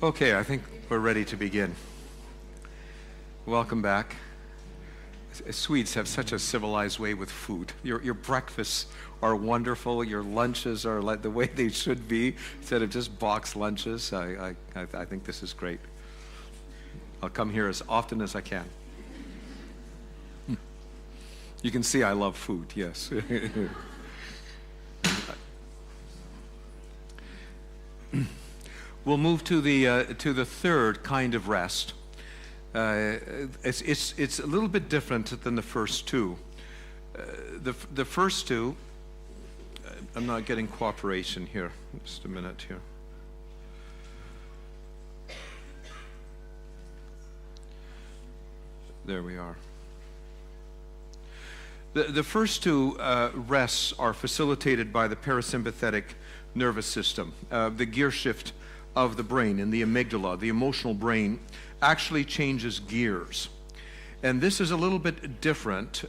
Okay, I think we're ready to begin. Welcome back. Swedes have such a civilized way with food. Your breakfasts are wonderful. Your lunches are like the way they should be, instead of just box lunches. I think this is great. I'll come here as often as I can. You can see I love food, yes. We'll move to the third kind of rest. It's a little bit different than the first two. The first two, I'm not getting cooperation here. Just a minute here. There we are. The first two rests are facilitated by the parasympathetic nervous system. The gear shift of the brain in the amygdala, the emotional brain, actually changes gears. And this is a little bit different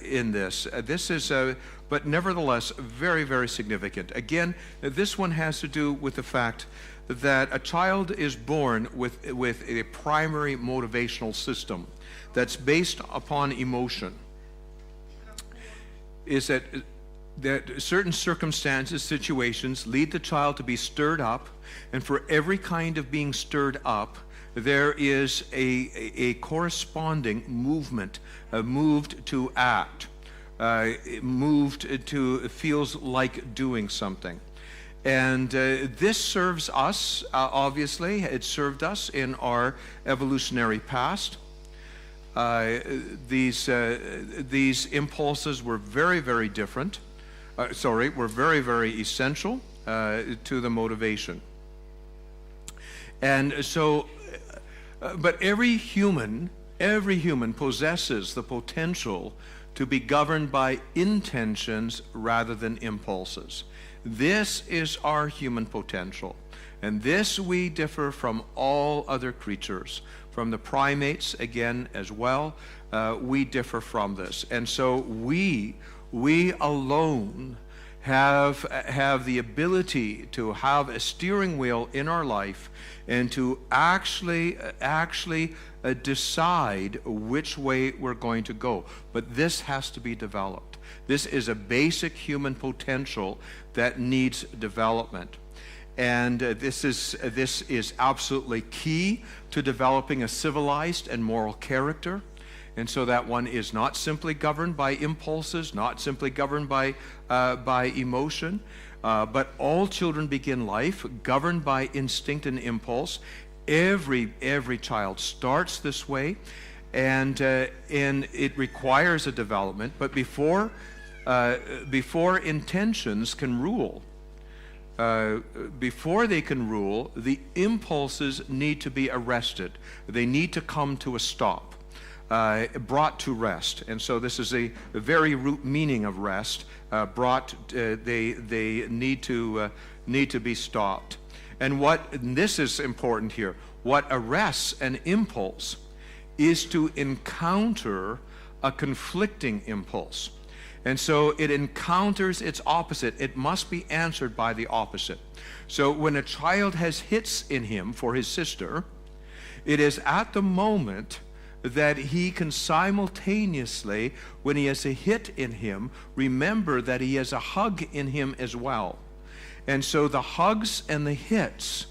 in this. This is, but nevertheless, very, very significant. Again, this one has to do with the fact that a child is born with a primary motivational system that's based upon emotion. Is that certain circumstances, situations lead the child to be stirred up, and for every kind of being stirred up, there is a corresponding movement, moved to act, moved to feels like doing something. And this serves us, obviously, it served us in our evolutionary past. These impulses were very, very different. Were very, very essential to the motivation. And so, but every human possesses the potential to be governed by intentions rather than impulses. This is our human potential. And this we differ from all other creatures, from the primates again as well. We differ from this. And so we alone have the ability to have a steering wheel in our life and to actually decide which way we're going to go. But this has to be developed. This is a basic human potential that needs development. And this is absolutely key to developing a civilized and moral character. And so that one is not simply governed by impulses, not simply governed by emotion, but all children begin life governed by instinct and impulse. Every child starts this way, and it requires a development. But before intentions can rule, before they can rule, the impulses need to be arrested. They need to come to a stop. Brought to rest. And so this is a very root meaning of rest. They need to be stopped. And this is important here. What arrests an impulse is to encounter a conflicting impulse. And so it encounters its opposite. It must be answered by the opposite. So when a child has hits in him for his sister, it is at the moment that he can simultaneously, when he has a hit in him, remember that he has a hug in him as well. And so the hugs and the hits,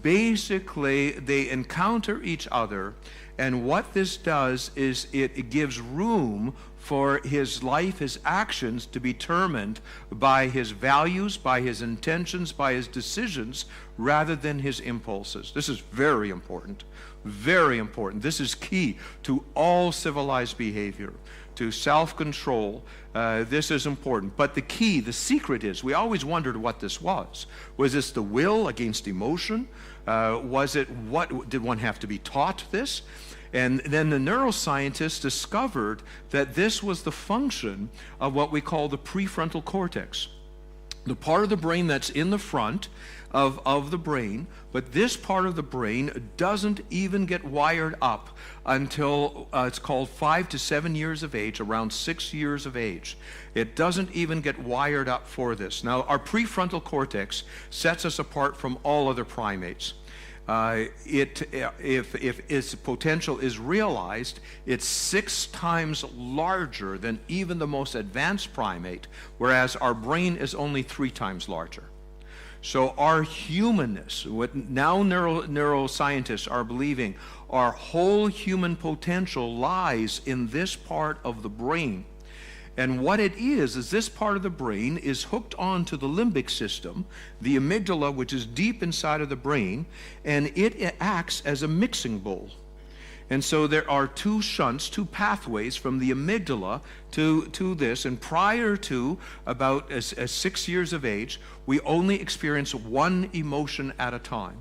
basically they encounter each other, and what this does is it gives room for his life, his actions to be determined by his values, by his intentions, by his decisions, rather than his impulses. This is very important. Very important. This is key to all civilized behavior, to self-control. This is important. But the secret is, we always wondered what this was. Was this the will against emotion? Did one have to be taught this? And then the neuroscientists discovered that this was the function of what we call the prefrontal cortex, the part of the brain that's in the front of the brain, but this part of the brain doesn't even get wired up until it's called 5 to 7 years of age, around 6 years of age. It doesn't even get wired up for this. Now, our prefrontal cortex sets us apart from all other primates. if its potential is realized, it's 6 times larger than even the most advanced primate, whereas our brain is only 3 times larger. So our humanness, what now neuroscientists are believing, our whole human potential lies in this part of the brain. And what it is this part of the brain is hooked onto the limbic system, the amygdala, which is deep inside of the brain, and it acts as a mixing bowl. And so there are 2 shunts, 2 pathways from the amygdala to this. And prior to about 6 years of age, we only experience 1 emotion at a time,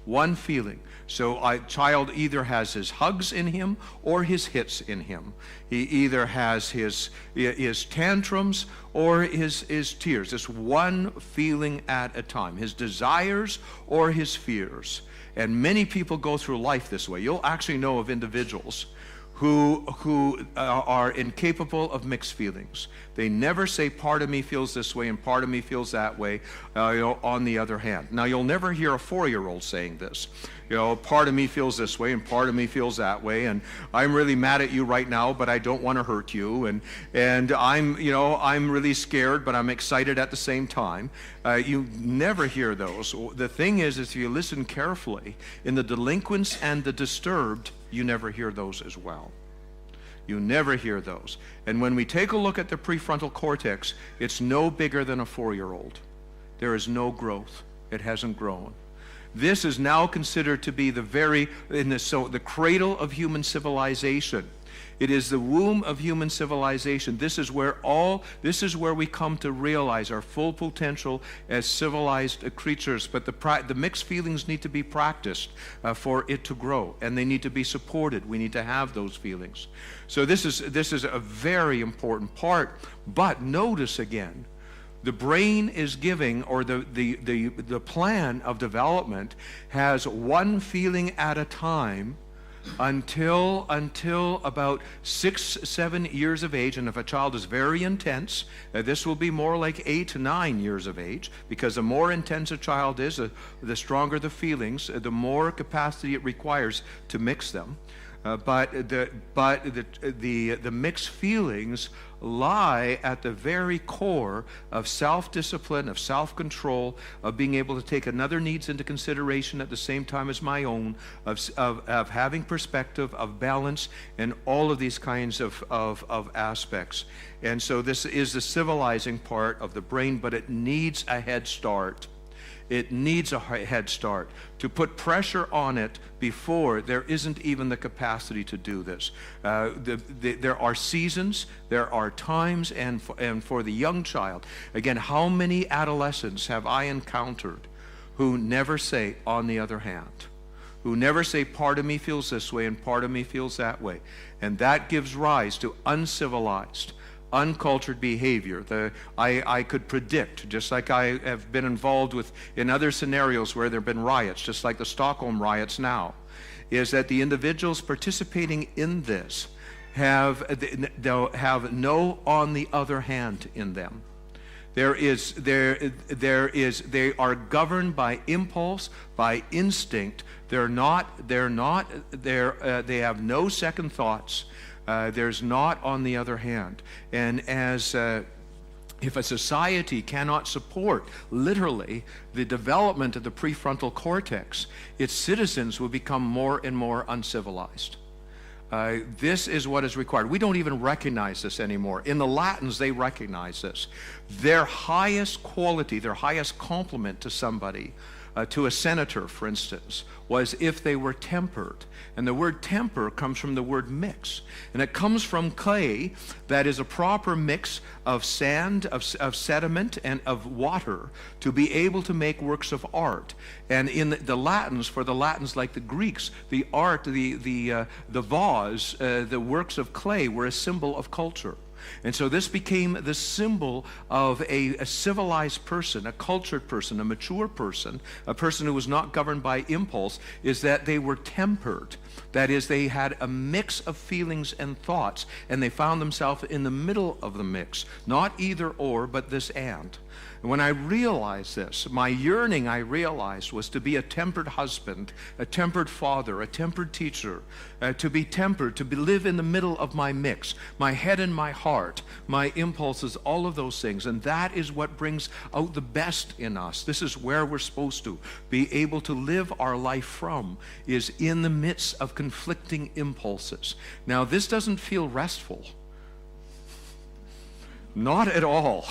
1 feeling. So a child either has his hugs in him or his hits in him. He either has his tantrums or his tears. It's 1 feeling at a time, his desires or his fears. And many people go through life this way. You'll actually know of individuals who are incapable of mixed feelings. They never say part of me feels this way and part of me feels that way, on the other hand. Now, you'll never hear a 4-year-old saying this. Part of me feels this way and part of me feels that way, and I'm really mad at you right now, but I don't want to hurt you, and I'm really scared, but I'm excited at the same time. You never hear those. The thing is if you listen carefully, in the delinquents and the disturbed, you never hear those as well. You never hear those. And when we take a look at the prefrontal cortex, it's no bigger than a 4-year-old. There is no growth. It hasn't grown. This is now considered to be the cradle of human civilization. It is the womb of human civilization. This is where we come to realize our full potential as civilized creatures. But the mixed feelings need to be practiced for it to grow, and they need to be supported. We need to have those feelings. So this is a very important part. But notice again, the brain is giving, or the plan of development has 1 feeling at a time until about 6-7 years of age. And if a child is very intense, this will be more like 8 to 9 years of age, because the more intense a child is, the stronger the feelings, the more capacity it requires to mix them. But the mixed feelings lie at the very core of self-discipline, of self-control, of being able to take another needs into consideration at the same time as my own, of having perspective, of balance, and all of these kinds of aspects. And so this is the civilizing part of the brain, but it needs a head start. It needs a head start to put pressure on it before there isn't even the capacity to do this. There are seasons, there are times, and for the young child, again, how many adolescents have I encountered who never say, on the other hand, who never say part of me feels this way and part of me feels that way, and that gives rise to uncivilized, uncultured behavior. I could predict, just like I have been involved with in other scenarios where there have been riots, just like the Stockholm riots now, is that the individuals participating in this have no on the other hand in them. They are governed by impulse, by instinct. They have no second thoughts. There's not on the other hand. And if a society cannot support literally the development of the prefrontal cortex, its citizens will become more and more uncivilized. This is what is required. We don't even recognize this anymore. In the Latins, they recognize this. Their highest quality, their highest compliment to somebody, to a senator, for instance, was if they were tempered. And the word temper comes from the word mix. And it comes from clay that is a proper mix of sand, of sediment, and of water to be able to make works of art. And in the Latins, for the Latins like the Greeks, the art, the vase, the works of clay were a symbol of culture. And so this became the symbol of a civilized person, a cultured person, a mature person, a person who was not governed by impulse, is that they were tempered. That is, they had a mix of feelings and thoughts, and they found themselves in the middle of the mix. Not either or, but this and. And when I realized this, my yearning, I realized, was to be a tempered husband, a tempered father, a tempered teacher, to be tempered, to live in the middle of my mix, my head and my heart, my impulses, all of those things. And that is what brings out the best in us. This is where we're supposed to be able to live our life from, is in the midst of conflicting impulses. Now, this doesn't feel restful. Not at all.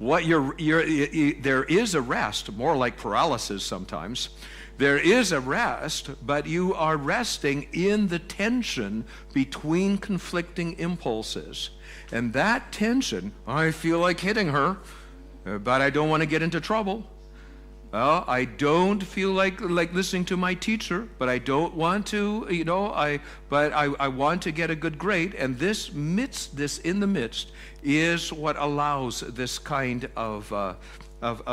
There is a rest, more like paralysis sometimes. There is a rest, but you are resting in the tension between conflicting impulses. And that tension, I feel like hitting her, but I don't want to get into trouble. Well, I don't feel like listening to my teacher, but I don't want to, I want to get a good grade. And this in the midst is what allows this kind of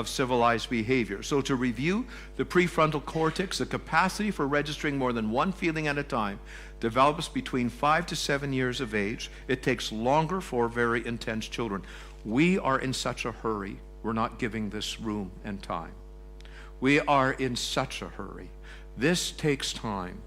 civilized behavior. So to review, the prefrontal cortex, the capacity for registering more than one feeling at a time, develops between 5 to 7 years of age. It takes longer for very intense children. We are in such a hurry. We're not giving this room and time. We are in such a hurry. This takes time.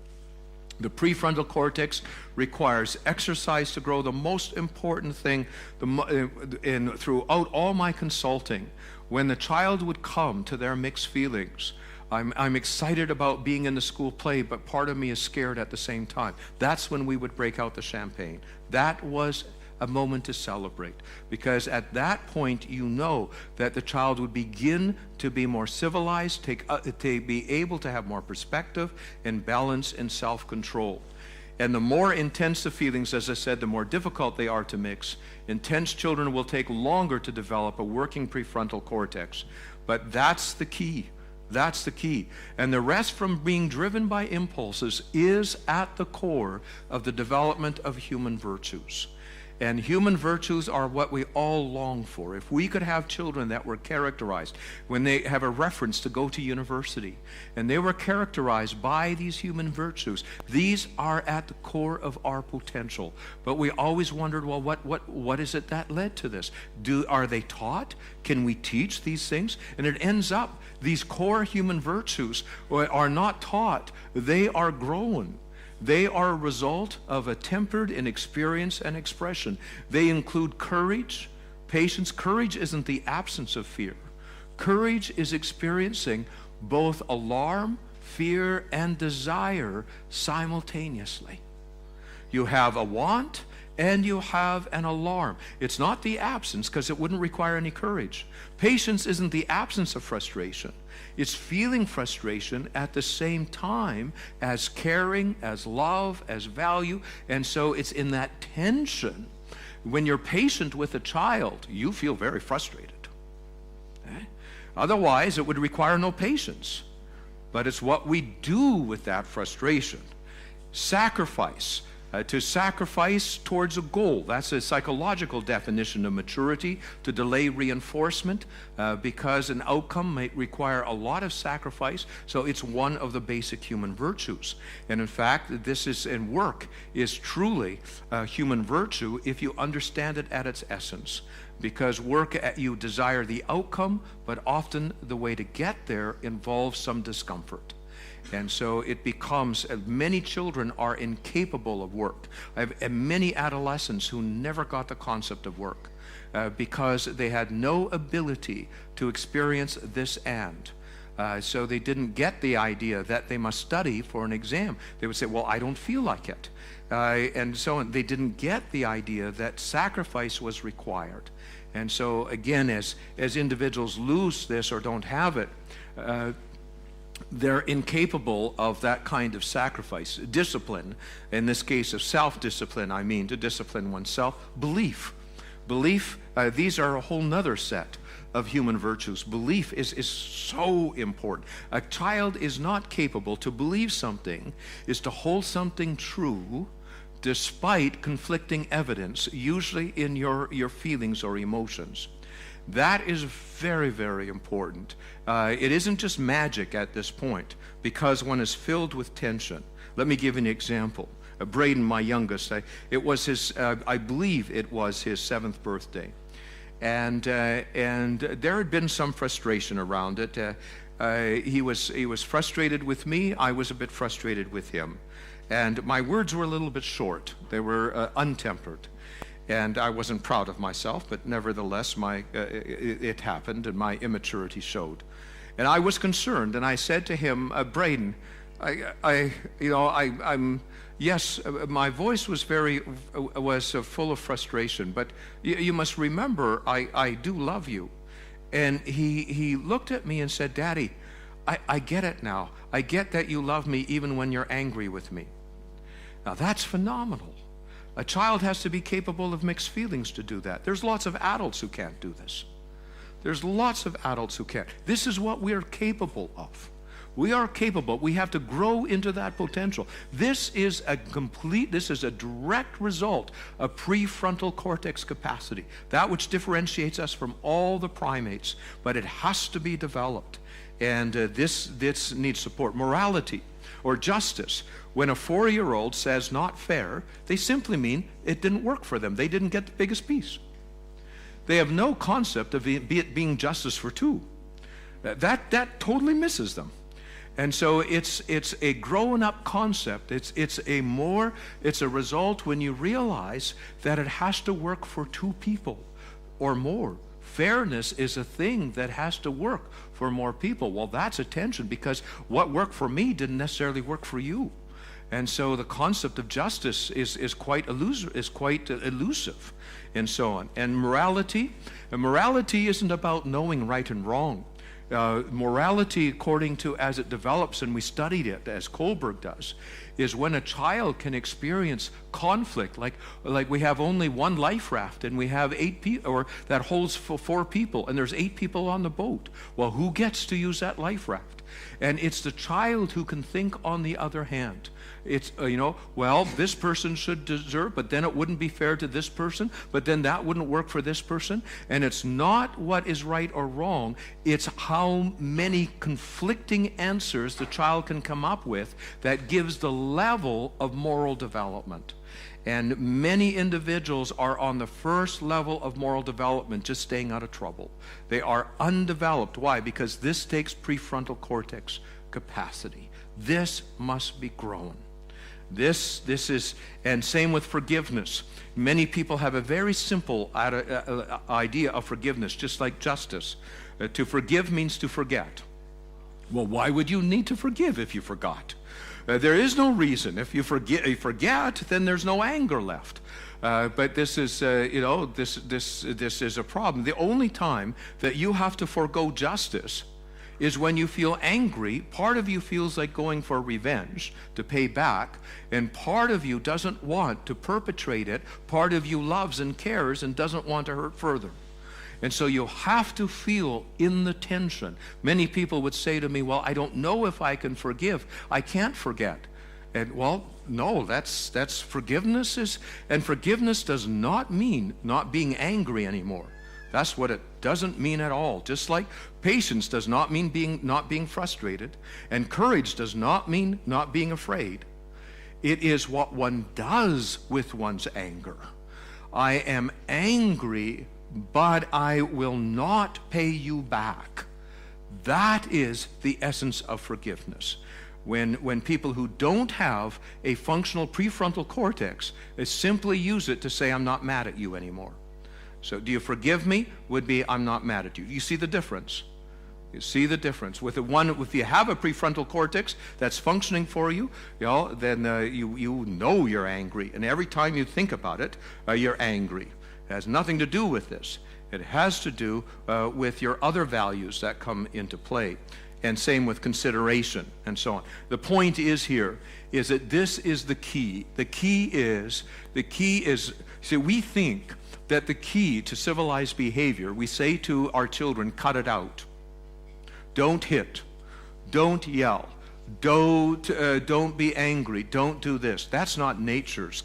The prefrontal cortex requires exercise to grow. The most important thing throughout all my consulting, when the child would come to their mixed feelings, I'm excited about being in the school play, but part of me is scared at the same time. That's when we would break out the champagne. That was a moment to celebrate, because at that point you know that the child would begin to be more civilized, to be able to have more perspective and balance and self-control. And the more intense the feelings, as I said, the more difficult they are to mix. Intense children will take longer to develop a working prefrontal cortex, but that's the key. That's the key. And the rest from being driven by impulses is at the core of the development of human virtues. And human virtues are what we all long for. If we could have children that were characterized, when they have a reference to go to university, and they were characterized by these human virtues, these are at the core of our potential. But we always wondered, well, what is it that led to this? Are they taught? Can we teach these things? And it ends up, these core human virtues are not taught, they are grown. They are a result of a tempered in experience and expression. They include courage, patience. Courage isn't the absence of fear. Courage is experiencing both alarm, fear, and desire simultaneously. You have a want and you have an alarm. It's not the absence, because it wouldn't require any courage. Patience isn't the absence of frustration. It's feeling frustration at the same time as caring, as love, as value. And so it's in that tension. When you're patient with a child, you feel very frustrated. Otherwise, it would require no patience. But it's what we do with that frustration. Sacrifice. To sacrifice towards a goal. That's a psychological definition of maturity, to delay reinforcement, because an outcome might require a lot of sacrifice. So it's one of the basic human virtues. And in fact, this is in work is truly a human virtue if you understand it at its essence. Because work, you desire the outcome, but often the way to get there involves some discomfort. And so it becomes, many children are incapable of work. I have many adolescents who never got the concept of work because they had no ability to experience this and. So they didn't get the idea that they must study for an exam. They would say, well, I don't feel like it. And so on. They didn't get the idea that sacrifice was required. And so again, as individuals lose this or don't have it, they're incapable of that kind of sacrifice. Discipline, in this case of self-discipline, I mean to discipline oneself. Belief. These are a whole nother set of human virtues. Belief is so important. A child is not capable to believe something, is to hold something true, despite conflicting evidence, usually in your feelings or emotions. That is very, very important. It isn't just magic at this point, because one is filled with tension. Let me give an example. Braden, my youngest, it was his, I believe it was his 7th birthday. And there had been some frustration around it. He was frustrated with me. I was a bit frustrated with him. And my words were a little bit short. They were untempered. And I wasn't proud of myself, but nevertheless, it happened, and my immaturity showed. And I was concerned, and I said to him, Braden, yes, my voice was full of frustration, but you must remember, I do love you. And he looked at me and said, Daddy, I get it now. I get that you love me even when you're angry with me. Now that's phenomenal. A child has to be capable of mixed feelings to do that. There's lots of adults who can't do this. There's lots of adults who can't. This is what we're capable of. We are capable. We have to grow into that potential. This is a direct result of prefrontal cortex capacity, that which differentiates us from all the primates, but it has to be developed. And this needs support. Morality or justice. When a 4-year-old says not fair, they simply mean it didn't work for them. They didn't get the biggest piece. They have no concept of it being justice for two. That totally misses them. And so it's a grown-up concept. It's a result when you realize that it has to work for two people or more. Fairness is a thing that has to work for more people. Well, that's a tension, because what worked for me didn't necessarily work for you. And so the concept of justice is quite elusive, and so on. And morality isn't about knowing right and wrong. Morality, according to as it develops, and we studied it as Kohlberg does, is when a child can experience conflict, like we have only one life raft and we have 8 people, or that holds for 4 people, and there's 8 people on the boat. Well, who gets to use that life raft? And it's the child who can think on the other hand. It's, well, this person should deserve, but then it wouldn't be fair to this person, but then that wouldn't work for this person. And it's not what is right or wrong, it's how many conflicting answers the child can come up with that gives the level of moral development. And many individuals are on the first level of moral development, just staying out of trouble. They are undeveloped. Why? Because this takes prefrontal cortex capacity. This must be grown. This is, and same with forgiveness. Many people have a very simple idea of forgiveness, just like justice. To forgive means to forget. Well, why would you need to forgive if you forgot? There is no reason. If you forget, then there's no anger left. But this is, this is a problem. The only time that you have to forgo justice is when you feel angry. Part of you feels like going for revenge to pay back, and part of you doesn't want to perpetrate it. Part of you loves and cares and doesn't want to hurt further. And so you have to feel in the tension. Many people would say to me, well, I don't know if I can forgive. I can't forget. And well, no, that's forgiveness and forgiveness does not mean not being angry anymore. That's what it doesn't mean at all. Just like patience does not mean not being frustrated, and courage does not mean not being afraid. It is what one does with one's anger. I am angry, but I will not pay you back. That is the essence of forgiveness. When people who don't have a functional prefrontal cortex, they simply use it to say, I'm not mad at you anymore. So do you forgive me would be, I'm not mad at you. You see the difference? You see the difference. If you have a prefrontal cortex that's functioning for you, then you know you're angry. And every time you think about it, you're angry. It has nothing to do with this. It has to do with your other values that come into play. And same with consideration and so on. The point is here is that this is the key. The key is, see, we think that the key to civilized behavior, we say to our children, cut it out. Don't hit. Don't yell. Don't be angry. Don't do this. That's not nature's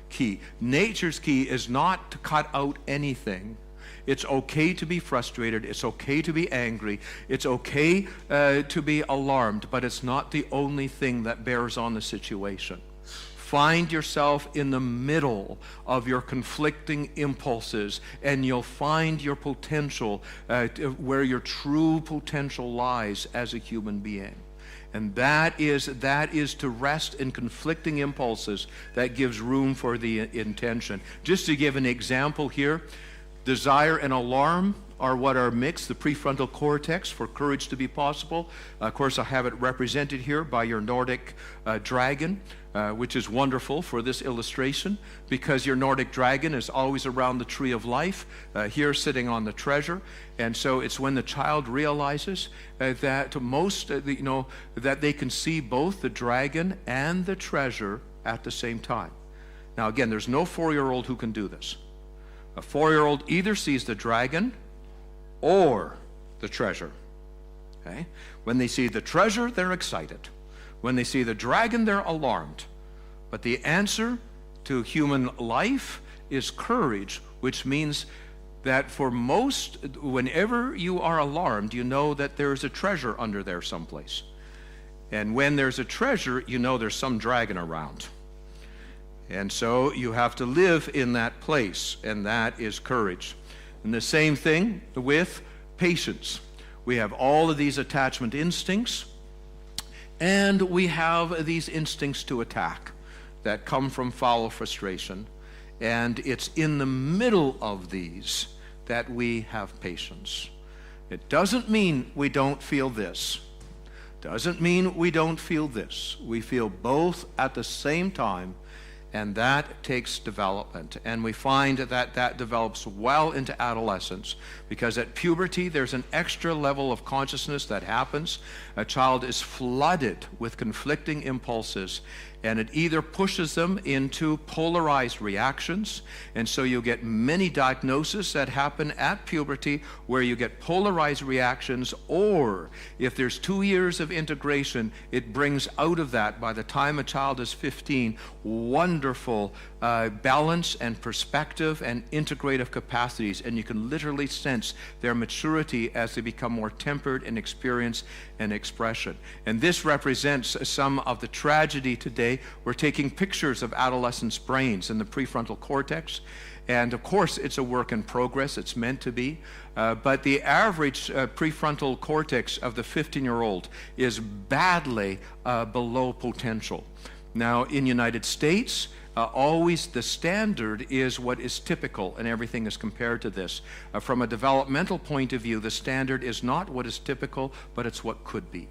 key. Nature's key is not to cut out anything. It's okay to be frustrated. It's okay to be angry. It's okay to be alarmed, but it's not the only thing that bears on the situation. Find yourself in the middle of your conflicting impulses, and you'll find your potential, where your true potential lies as a human being. And that is to rest in conflicting impulses that gives room for the intention. Just to give an example here, desire and alarm are what are mixed, the prefrontal cortex, for courage to be possible. Of course, I have it represented here by your Nordic dragon, which is wonderful for this illustration, because your Nordic dragon is always around the tree of life, here sitting on the treasure. And so it's when the child realizes that that they can see both the dragon and the treasure at the same time. Now again, there's no 4-year-old who can do this. A 4-year-old either sees the dragon or the treasure. Okay? When they see the treasure, they're excited. When they see the dragon, they're alarmed. But the answer to human life is courage, which means that for most, whenever you are alarmed, you know that there's a treasure under there someplace. And when there's a treasure, you know there's some dragon around. And so you have to live in that place, and that is courage. And the same thing with patience. We have all of these attachment instincts, and we have these instincts to attack that come from foul frustration. And it's in the middle of these that we have patience. It doesn't mean we don't feel this. Doesn't mean we don't feel this. We feel both at the same time. And that takes development. And we find that develops well into adolescence, because at puberty there's an extra level of consciousness that happens. A child is flooded with conflicting impulses, and it either pushes them into polarized reactions, and so you get many diagnoses that happen at puberty where you get polarized reactions, or if there's 2 years of integration, it brings out of that, by the time a child is 15, wonderful balance and perspective and integrative capacities, and you can literally sense their maturity as they become more tempered in experience and expression. And this represents some of the tragedy today. We're taking pictures of adolescents' brains in the prefrontal cortex, and of course it's a work in progress. It's meant to be, but the average prefrontal cortex of the 15-year-old is badly below potential. Now, in the United States, always the standard is what is typical, and everything is compared to this. From a developmental point of view, the standard is not what is typical, but it's what could be.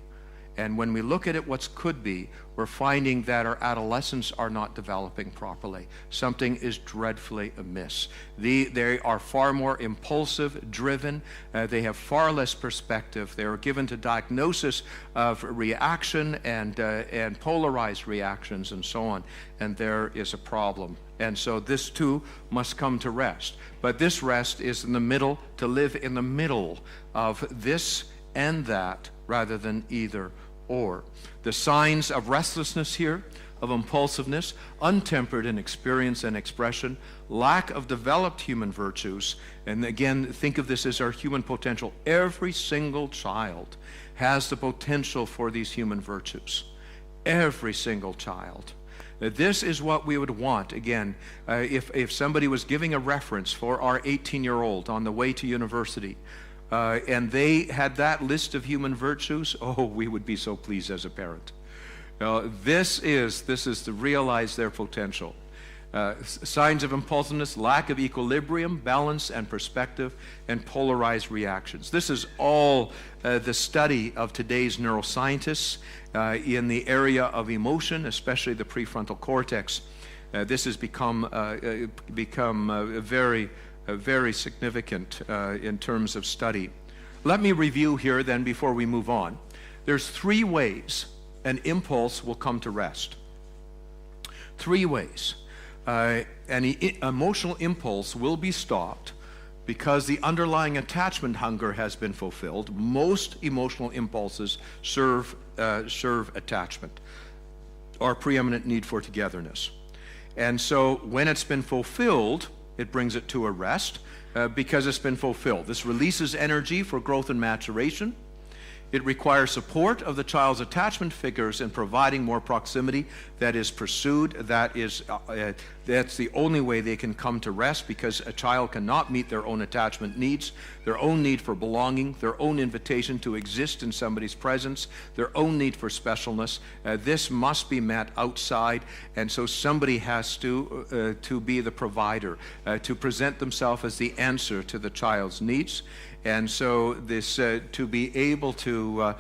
And when we look at it, what's could be, we're finding that our adolescents are not developing properly. Something is dreadfully amiss. They are far more impulsive, driven. They have far less perspective. They are given to diagnosis of reaction and polarized reactions and so on. And there is a problem. And so this too must come to rest. But this rest is in the middle, to live in the middle of this and that, rather than either or. The signs of restlessness here, of impulsiveness, untempered in experience and expression, lack of developed human virtues, and again, think of this as our human potential. Every single child has the potential for these human virtues. Every single child. This is what we would want. Again, if somebody was giving a reference for our 18-year-old on the way to university, and they had that list of human virtues, oh, we would be so pleased as a parent. This is to realize their potential. Signs of impulsiveness, lack of equilibrium, balance and perspective, and polarized reactions. This is all the study of today's neuroscientists in the area of emotion, especially the prefrontal cortex. This has become very significant in terms of study. Let me review here then before we move on. There's 3 ways an impulse will come to rest. 3 ways. An emotional impulse will be stopped because the underlying attachment hunger has been fulfilled. Most emotional impulses serve attachment, or preeminent need for togetherness. And so when it's been fulfilled, it brings it to a rest because it's been fulfilled. This releases energy for growth and maturation. It requires support of the child's attachment figures in providing more proximity that is pursued. That's the only way they can come to rest, because a child cannot meet their own attachment needs, their own need for belonging, their own invitation to exist in somebody's presence, their own need for specialness. This must be met outside, and so somebody has to be the provider, to present themselves as the answer to the child's needs. And so this to be able to,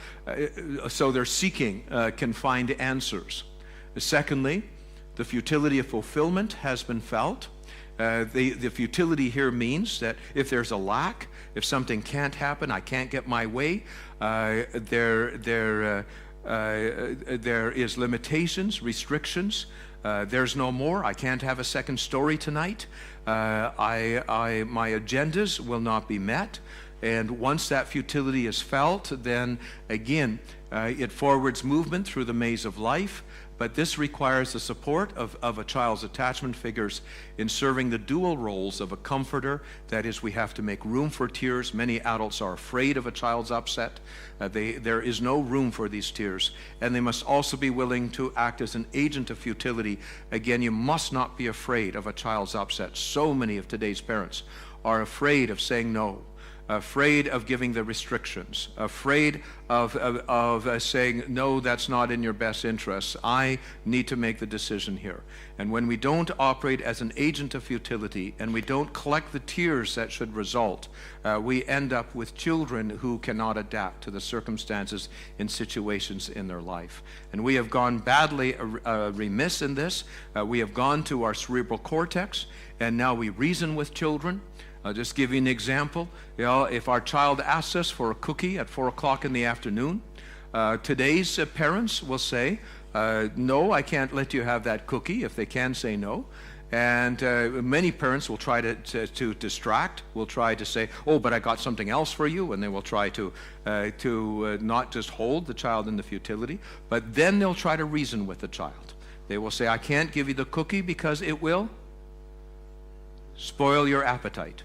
so they're seeking, can find answers. Secondly, the futility of fulfillment has been felt. The futility here means that if there's a lack, if something can't happen, I can't get my way, there is limitations, restrictions. There's no more. I can't have a second story tonight. My agendas will not be met. And once that futility is felt, then again, it forwards movement through the maze of life. But this requires the support of a child's attachment figures in serving the dual roles of a comforter. That is, we have to make room for tears. Many adults are afraid of a child's upset. There is no room for these tears. And they must also be willing to act as an agent of futility. Again, you must not be afraid of a child's upset. So many of today's parents are afraid of saying no, afraid of giving the restrictions, afraid of saying, no, that's not in your best interests. I need to make the decision here. And when we don't operate as an agent of futility, and we don't collect the tears that should result, we end up with children who cannot adapt to the circumstances in situations in their life. And we have gone badly remiss in this. We have gone to our cerebral cortex, and now we reason with children. I'll just give you an example. If our child asks us for a cookie at 4 o'clock in the afternoon, today's parents will say, no, I can't let you have that cookie, if they can say no. And many parents will try to distract, will try to say, oh, but I got something else for you, and they will try to not just hold the child in the futility, but then they'll try to reason with the child. They will say, I can't give you the cookie because it will spoil your appetite.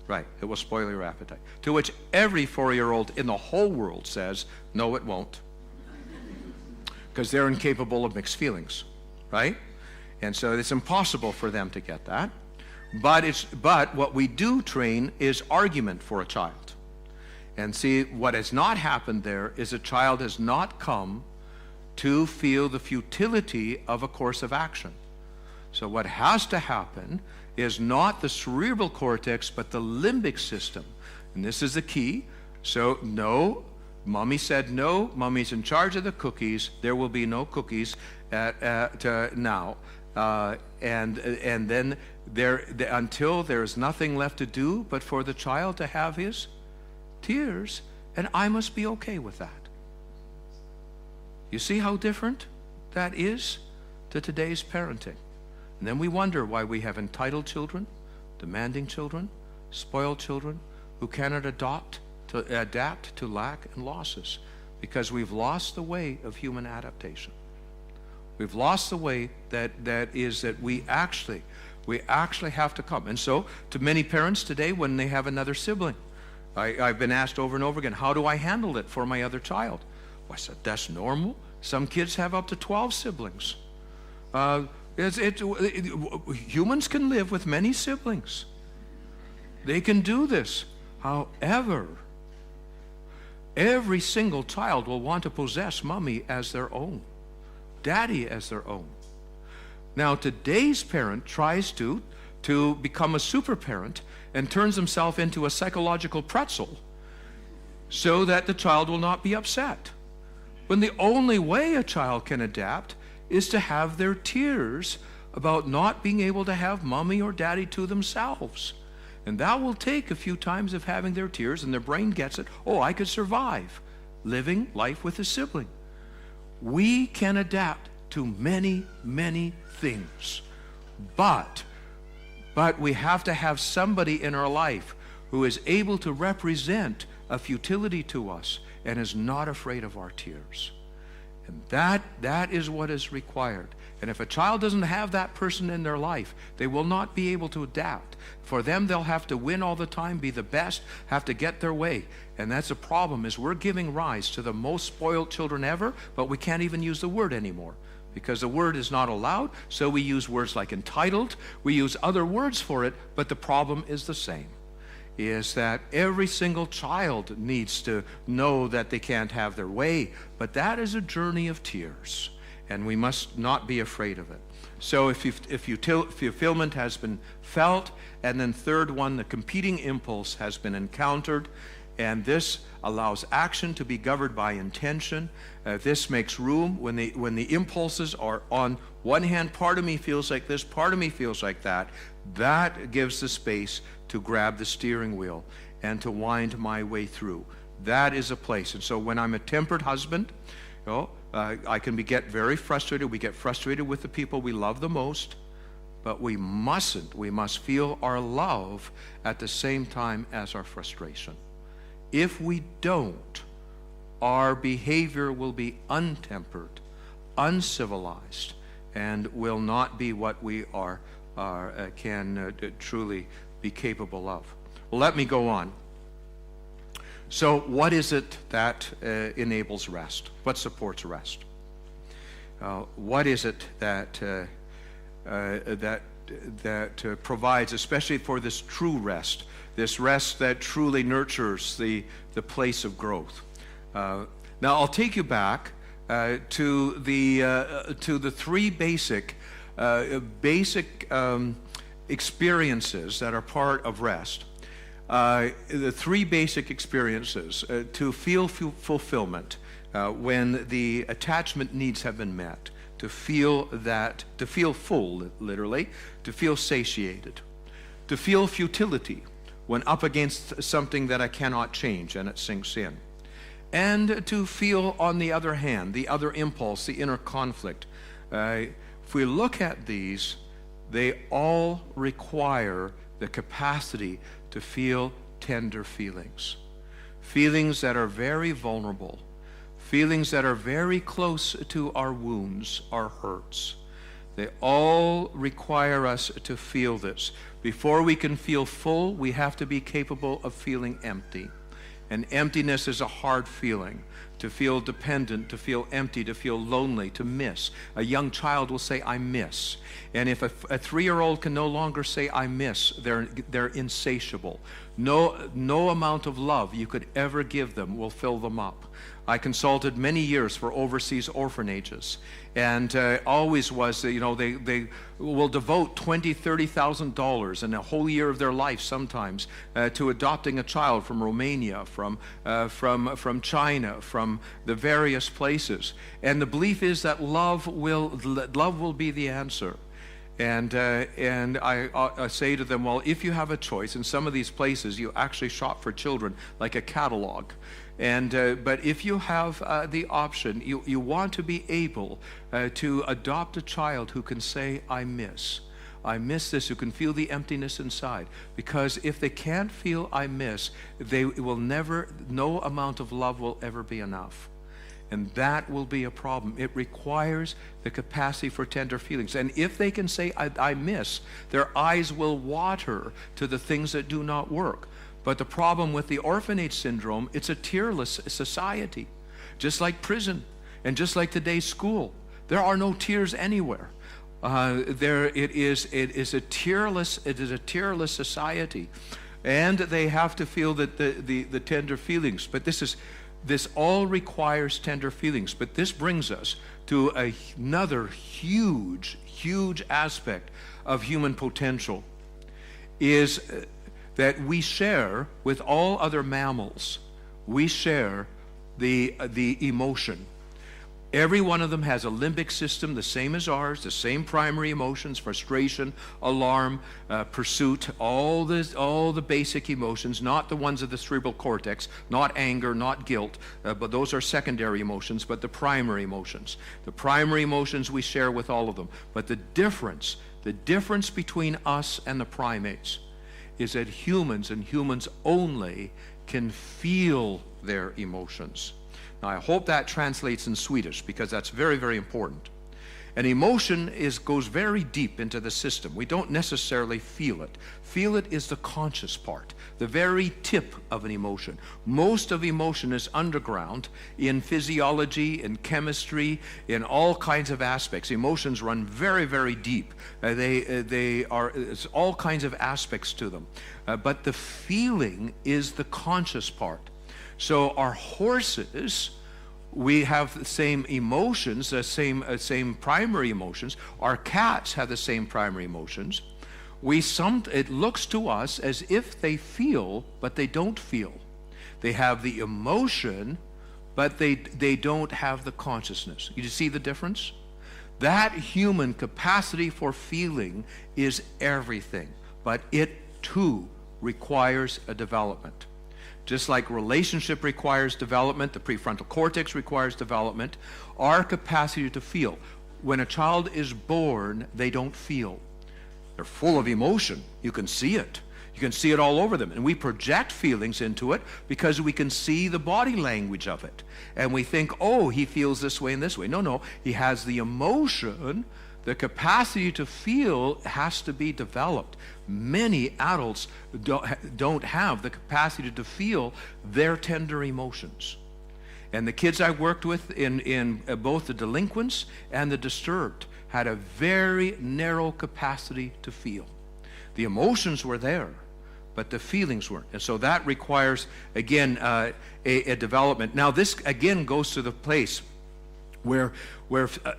Right, it will spoil your appetite. To which every 4-year-old in the whole world says, no, it won't. Because they're incapable of mixed feelings, right? And so it's impossible for them to get that. But what we do train is argument for a child. And see, what has not happened there is a child has not come to feel the futility of a course of action. So what has to happen is not the cerebral cortex, but the limbic system. And this is the key. So no, mommy said no, mommy's in charge of the cookies, there will be no cookies now. And then until there's nothing left to do but for the child to have his tears, and I must be okay with that. You see how different that is to today's parenting? And then we wonder why we have entitled children, demanding children, spoiled children who cannot adapt to lack and losses, because we've lost the way of human adaptation. We've lost the way that we actually have to come. And so to many parents today, when they have another sibling, I've been asked over and over again, how do I handle it for my other child? Well, I said, that's normal. Some kids have up to 12 siblings. Humans can live with many siblings. They can do this. However, every single child will want to possess mommy as their own, daddy as their own. Now, today's parent tries to become a super parent and turns himself into a psychological pretzel so that the child will not be upset. When the only way a child can adapt is to have their tears about not being able to have mommy or daddy to themselves. And that will take a few times of having their tears, and their brain gets it. Oh, I could survive living life with a sibling. We can adapt to many, many things. But we have to have somebody in our life who is able to represent a futility to us and is not afraid of our tears. And that is what is required. And if a child doesn't have that person in their life, they will not be able to adapt. For them, they'll have to win all the time, be the best, have to get their way. And that's the problem, is we're giving rise to the most spoiled children ever, but we can't even use the word anymore because the word is not allowed. So we use words like entitled. We use other words for it, but the problem is the same, is that every single child needs to know that they can't have their way. But that is a journey of tears, and we must not be afraid of it. So if fulfillment has been felt, and then third one, the competing impulse has been encountered, and this allows action to be governed by intention. This makes room when the impulses are on one hand, part of me feels like this, part of me feels like that. That gives the space to grab the steering wheel and to wind my way through. That is a place. And so when I'm a tempered husband, I can get very frustrated. We get frustrated with the people we love the most, but we mustn't. We must feel our love at the same time as our frustration. If we don't, our behavior will be untempered, uncivilized, and will not be what we can truly be capable of. Well, let me go on. So what is it that enables rest? What supports rest? What is it that provides, especially for this true rest, this rest that truly nurtures the place of growth? Now I'll take you back to the three basic experiences that are part of rest. The three basic experiences to feel fulfillment when the attachment needs have been met, to feel full, literally, to feel satiated, to feel futility when up against something that I cannot change and it sinks in, and to feel, on the other hand, the other impulse, the inner conflict. If we look at these, they all require the capacity to feel tender feelings, feelings that are very vulnerable, feelings that are very close to our wounds, our hurts. They all require us to feel this. Before we can feel full, we have to be capable of feeling empty. And emptiness is a hard feeling. To feel dependent, to feel empty, to feel lonely, to miss. A young child will say, I miss. And if a 3-year-old can no longer say, I miss, they're insatiable. No amount of love you could ever give them will fill them up. I consulted many years for overseas orphanages, and always was, they will devote $20,000, $30,000 in a whole year of their life sometimes to adopting a child from Romania, from China, from the various places. And the belief is that love will be the answer. And I say to them, well, if you have a choice, in some of these places you actually shop for children like a catalog. But if you have the option, you want to be able to adopt a child who can say, I miss this, who can feel the emptiness inside. Because if they can't feel I miss, no amount of love will ever be enough. And that will be a problem. It requires the capacity for tender feelings. And if they can say, I miss, their eyes will water to the things that do not work. But the problem with the orphanage syndrome, it's a tearless society. Just like prison, and just like today's school. There are no tears anywhere. It is a tearless society. And they have to feel that the tender feelings. But this all requires tender feelings. But this brings us to another huge aspect of human potential, is that we share with all other mammals. We share the emotion. Every one of them has a limbic system the same as ours, the same primary emotions: frustration, alarm, pursuit, all the basic emotions, not the ones of the cerebral cortex, not anger, not guilt, but those are secondary emotions, but the primary emotions. The primary emotions we share with all of them. But the difference between us and the primates is that humans, and humans only, can feel their emotions. Now, I hope that translates in Swedish, because that's very, very important. An emotion goes very deep into the system. We don't necessarily feel it. Feel it is the conscious part, the very tip of an emotion. Most of emotion is underground in physiology, in chemistry, in all kinds of aspects. Emotions run very, very deep. There's all kinds of aspects to them. But the feeling is the conscious part. So our horses, we have the same emotions, the same primary emotions. Our cats have the same primary emotions. It looks to us as if they feel, but they don't feel. They have the emotion, but they don't have the consciousness. You see the difference? That human capacity for feeling is everything, but it too requires a development. Just like relationship requires development, the prefrontal cortex requires development, our capacity to feel. When a child is born, they don't feel. They're full of emotion. You can see it. You can see it all over them. And we project feelings into it because we can see the body language of it. And we think, oh, he feels this way and this way. No, he has the emotion. The capacity to feel has to be developed. Many adults don't have the capacity to feel their tender emotions. And the kids I worked with in both the delinquents and the disturbed had a very narrow capacity to feel. The emotions were there, but the feelings weren't. And so that requires, again, a development. Now this, again, goes to the place where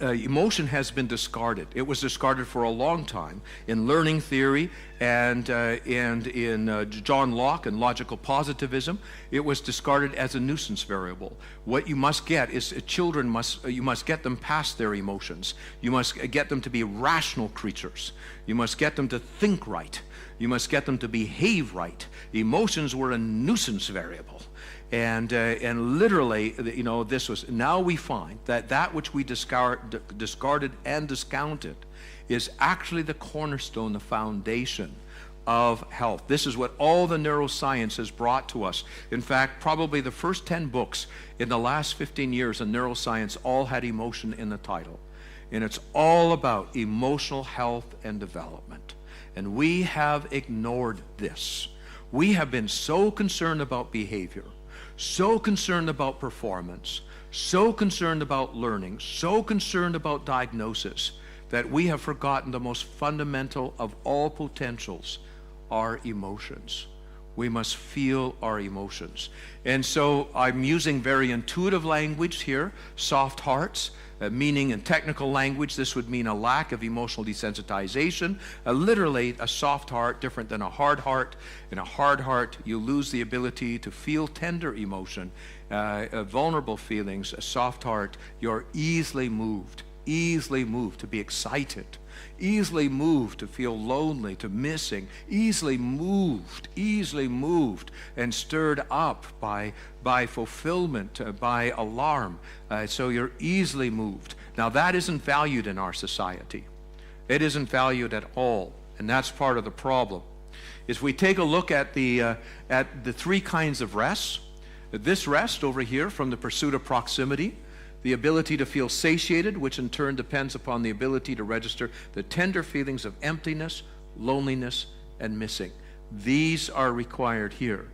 emotion has been discarded. It was discarded for a long time in learning theory and in John Locke and logical positivism. It was discarded as a nuisance variable. What you must get is you must get them past their emotions. You must get them to be rational creatures. You must get them to think right. You must get them to behave right. Emotions were a nuisance variable. And literally, this was, now we find that which we discarded and discounted is actually the cornerstone, the foundation of health. This is what all the neuroscience has brought to us. In fact, probably the first 10 books in the last 15 years in neuroscience all had emotion in the title. And it's all about emotional health and development. And we have ignored this. We have been so concerned about behavior, so concerned about performance, so concerned about learning, so concerned about diagnosis, that we have forgotten the most fundamental of all potentials, our emotions. We must feel our emotions. And so I'm using very intuitive language here, soft hearts, meaning in technical language, this would mean a lack of emotional desensitization. Literally, a soft heart, different than a hard heart. In a hard heart, you lose the ability to feel tender emotion, vulnerable feelings. A soft heart, you're easily moved to be excited, easily moved to feel lonely, to missing, easily moved and stirred up by fulfillment, by alarm. So you're easily moved. Now that isn't valued in our society. It isn't valued at all, and that's part of the problem. If we take a look at the three kinds of rest, this rest over here from the pursuit of proximity, the ability to feel satiated, which in turn depends upon the ability to register the tender feelings of emptiness, loneliness, and missing. These are required here.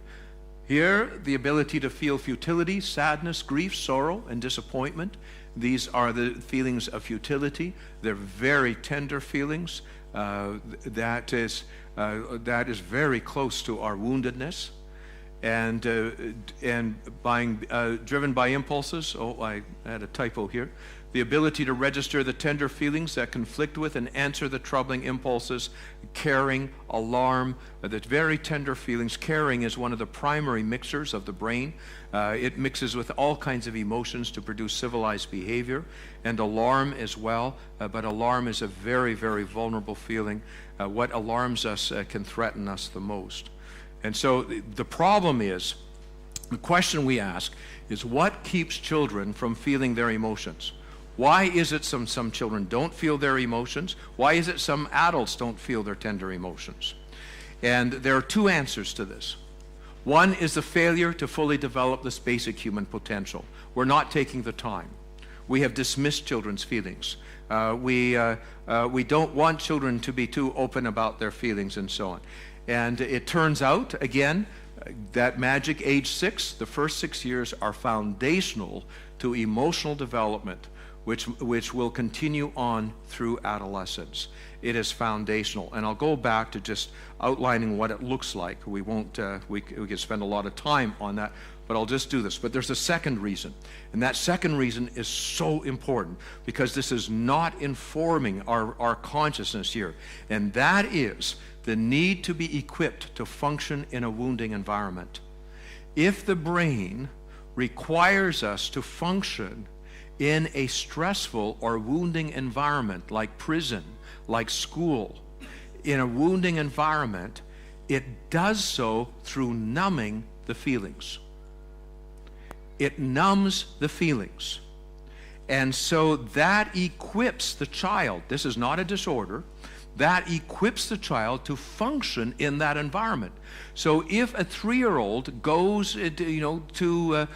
Here, the ability to feel futility, sadness, grief, sorrow, and disappointment. These are the feelings of futility. They're very tender feelings. That is very close to our woundedness. And driven by impulses. Oh, I had a typo here. The ability to register the tender feelings that conflict with and answer the troubling impulses, caring, alarm, the very tender feelings. Caring is one of the primary mixers of the brain. It mixes with all kinds of emotions to produce civilized behavior, and alarm as well. But alarm is a very, very vulnerable feeling. What alarms us can threaten us the most. And so the problem is, the question we ask is, what keeps children from feeling their emotions? Why is it some children don't feel their emotions? Why is it some adults don't feel their tender emotions? And there are two answers to this. One is the failure to fully develop this basic human potential. We're not taking the time. We have dismissed children's feelings. We don't want children to be too open about their feelings and so on. And it turns out, again, that magic age 6, the first 6 years are foundational to emotional development, which will continue on through adolescence. It is foundational. And I'll go back to just outlining what it looks like. We won't, we could spend a lot of time on that, but I'll just do this. But there's a second reason. And that second reason is so important because this is not informing our consciousness here. And that is the need to be equipped to function in a wounding environment. If the brain requires us to function in a stressful or wounding environment like prison, like school, in a wounding environment, it does so through numbing the feelings. It numbs the feelings. And so that equips the child, this is not a disorder, that equips the child to function in that environment. So if a 3-year-old goes, to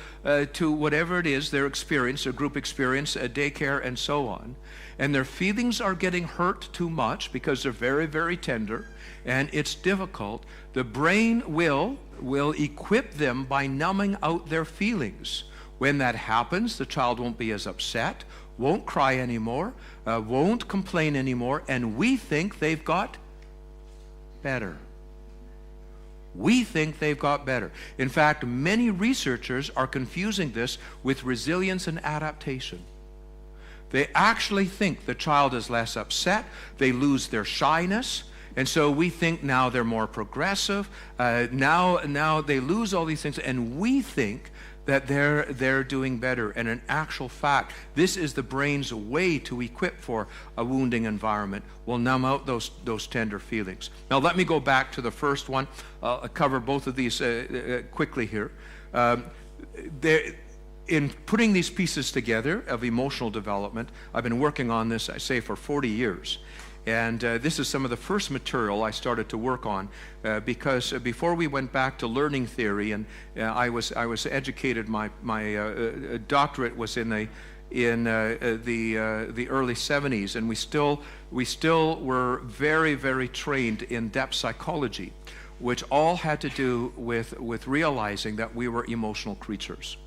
whatever it is, their experience, their group experience, a daycare, and so on, and their feelings are getting hurt too much because they're very, very tender, and it's difficult, the brain will equip them by numbing out their feelings. When that happens, the child won't be as upset, won't cry anymore, won't complain anymore, and we think they've got better. We think they've got better. In fact, many researchers are confusing this with resilience and adaptation. They actually think the child is less upset, they lose their shyness, and so we think now they're more progressive, now they lose all these things, and we think that they're doing better. And in actual fact, this is the brain's way to equip for a wounding environment. Will numb out those tender feelings. Now let me go back to the first one. I'll cover both of these quickly here. In putting these pieces together of emotional development, I've been working on this, I say, for 40 years. And this is some of the first material I started to work on because before we went back to learning theory, and I was educated. My doctorate was in the early 70s, and we still were very, very trained in depth psychology, which all had to do with realizing that we were emotional creatures.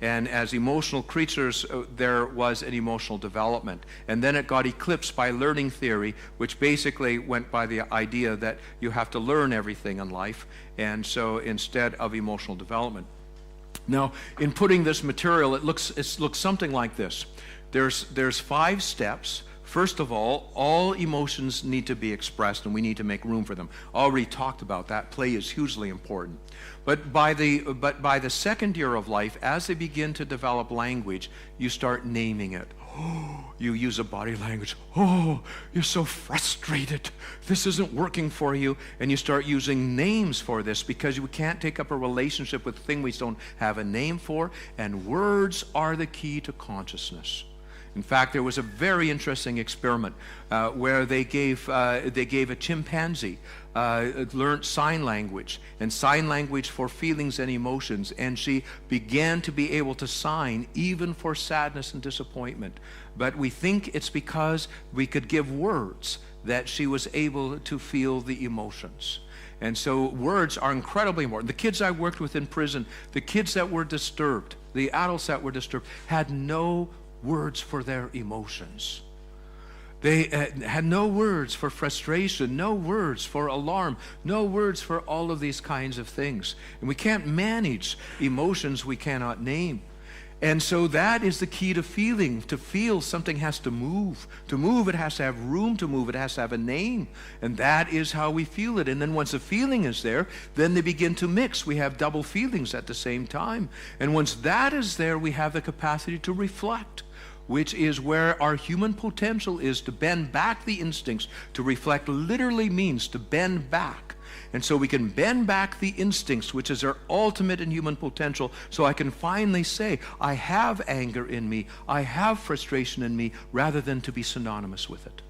And as emotional creatures, there was an emotional development. And then it got eclipsed by learning theory, which basically went by the idea that you have to learn everything in life, and so instead of emotional development. Now, in putting this material, it looks something like this. There's 5 steps. First of all emotions need to be expressed, and we need to make room for them. Already talked about that. Play is hugely important. But by the second year of life, as they begin to develop language, you start naming it. Oh, you use a body language. Oh, you're so frustrated. This isn't working for you. And you start using names for this because you can't take up a relationship with things we don't have a name for. And words are the key to consciousness. In fact, there was a very interesting experiment where they gave a chimpanzee learned sign language for feelings and emotions, and she began to be able to sign even for sadness and disappointment. But we think it's because we could give words that she was able to feel the emotions. And so words are incredibly important. The kids I worked with in prison, the kids that were disturbed, the adults that were disturbed, had no words for their emotions. They had no words for frustration, no words for alarm, no words for all of these kinds of things. And we can't manage emotions we cannot name. And so that is the key to feeling. To feel, something has to move. To move, it has to have room to move. It has to have a name. And that is how we feel it. And then once the feeling is there, then they begin to mix. We have double feelings at the same time. And once that is there, we have the capacity to reflect, which is where our human potential is to bend back the instincts. To reflect literally means to bend back. And so we can bend back the instincts, which is our ultimate in human potential, so I can finally say, I have anger in me, I have frustration in me, rather than to be synonymous with it.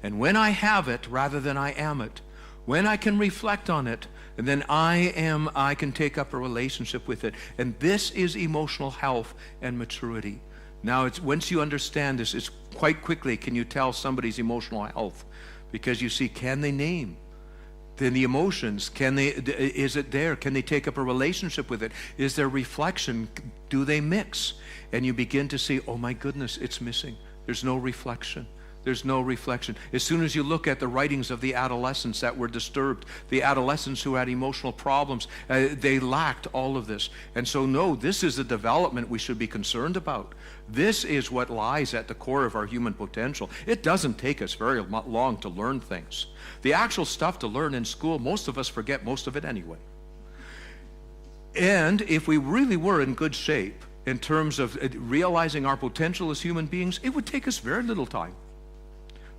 And when I have it, rather than I am it, When I can reflect on it, then I can take up a relationship with it. And this is emotional health and maturity. Now, once you understand this, it's quite quickly can you tell somebody's emotional health, because you see, can they name then the emotions? Is it there? Can they take up a relationship with it? Is there reflection? Do they mix? And you begin to see, oh my goodness, it's missing. There's no reflection. There's no reflection. As soon as you look at the writings of the adolescents that were disturbed, the adolescents who had emotional problems, they lacked all of this. And so no, this is a development we should be concerned about. This is what lies at the core of our human potential. It doesn't take us very long to learn things. The actual stuff to learn in school, most of us forget most of it anyway. And if we really were in good shape in terms of realizing our potential as human beings, it would take us very little time.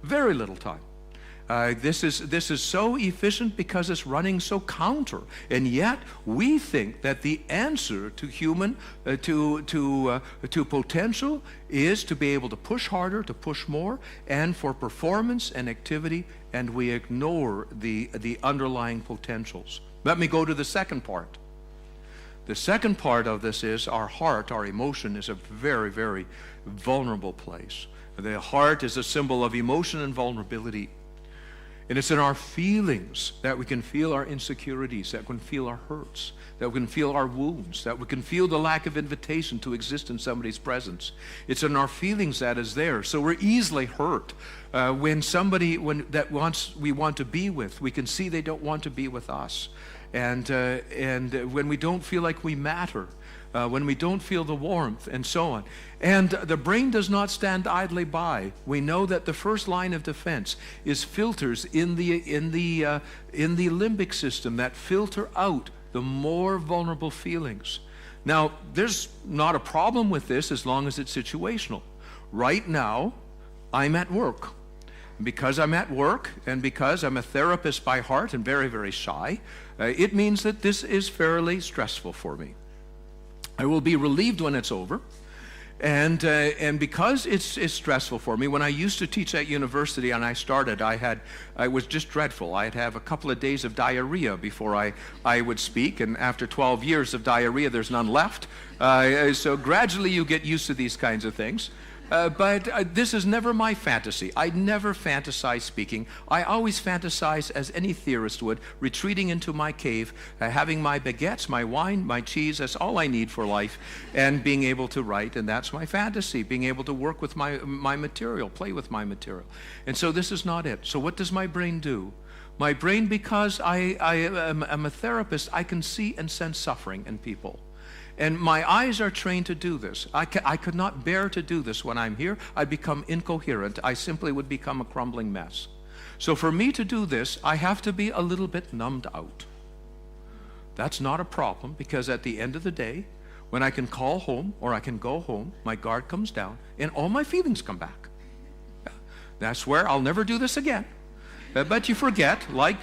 Very little time. This is so efficient because it's running so counter, and yet we think that the answer to human to potential is to be able to push harder, to push more, and for performance and activity, and we ignore the underlying potentials. Let me go to the second part. The second part of this is our heart, our emotion, is a very, very vulnerable place. The heart is a symbol of emotion and vulnerability. And it's in our feelings that we can feel our insecurities, that we can feel our hurts, that we can feel our wounds, that we can feel the lack of invitation to exist in somebody's presence. It's in our feelings that is there. So we're easily hurt when somebody we want to be with, we can see they don't want to be with us. And when we don't feel like we matter, when we don't feel the warmth, and so on. And the brain does not stand idly by. We know that the first line of defense is filters in the limbic system that filter out the more vulnerable feelings. Now, there's not a problem with this as long as it's situational. Right now, I'm at work. Because I'm at work, and because I'm a therapist by heart and very, very shy, it means that this is fairly stressful for me. I will be relieved when it's over, and because it's stressful for me. When I used to teach at university and I started, I was just dreadful. I'd have a couple of days of diarrhea before I would speak, and after 12 years of diarrhea, there's none left. So gradually you get used to these kinds of things. But this is never my fantasy. I never fantasize speaking. I always fantasize, as any theorist would, retreating into my cave, having my baguettes, my wine, my cheese. That's all I need for life, and being able to write. And that's my fantasy, being able to work with my material, play with my material. And so this is not it. So what does my brain do? My brain, because I am a therapist, I can see and sense suffering in people. And my eyes are trained to do this. I could not bear to do this when I'm here. I become incoherent. I simply would become a crumbling mess. So for me to do this, I have to be a little bit numbed out. That's not a problem, because at the end of the day, when I can call home or I can go home, my guard comes down and all my feelings come back. That's where I'll never do this again. But you forget, like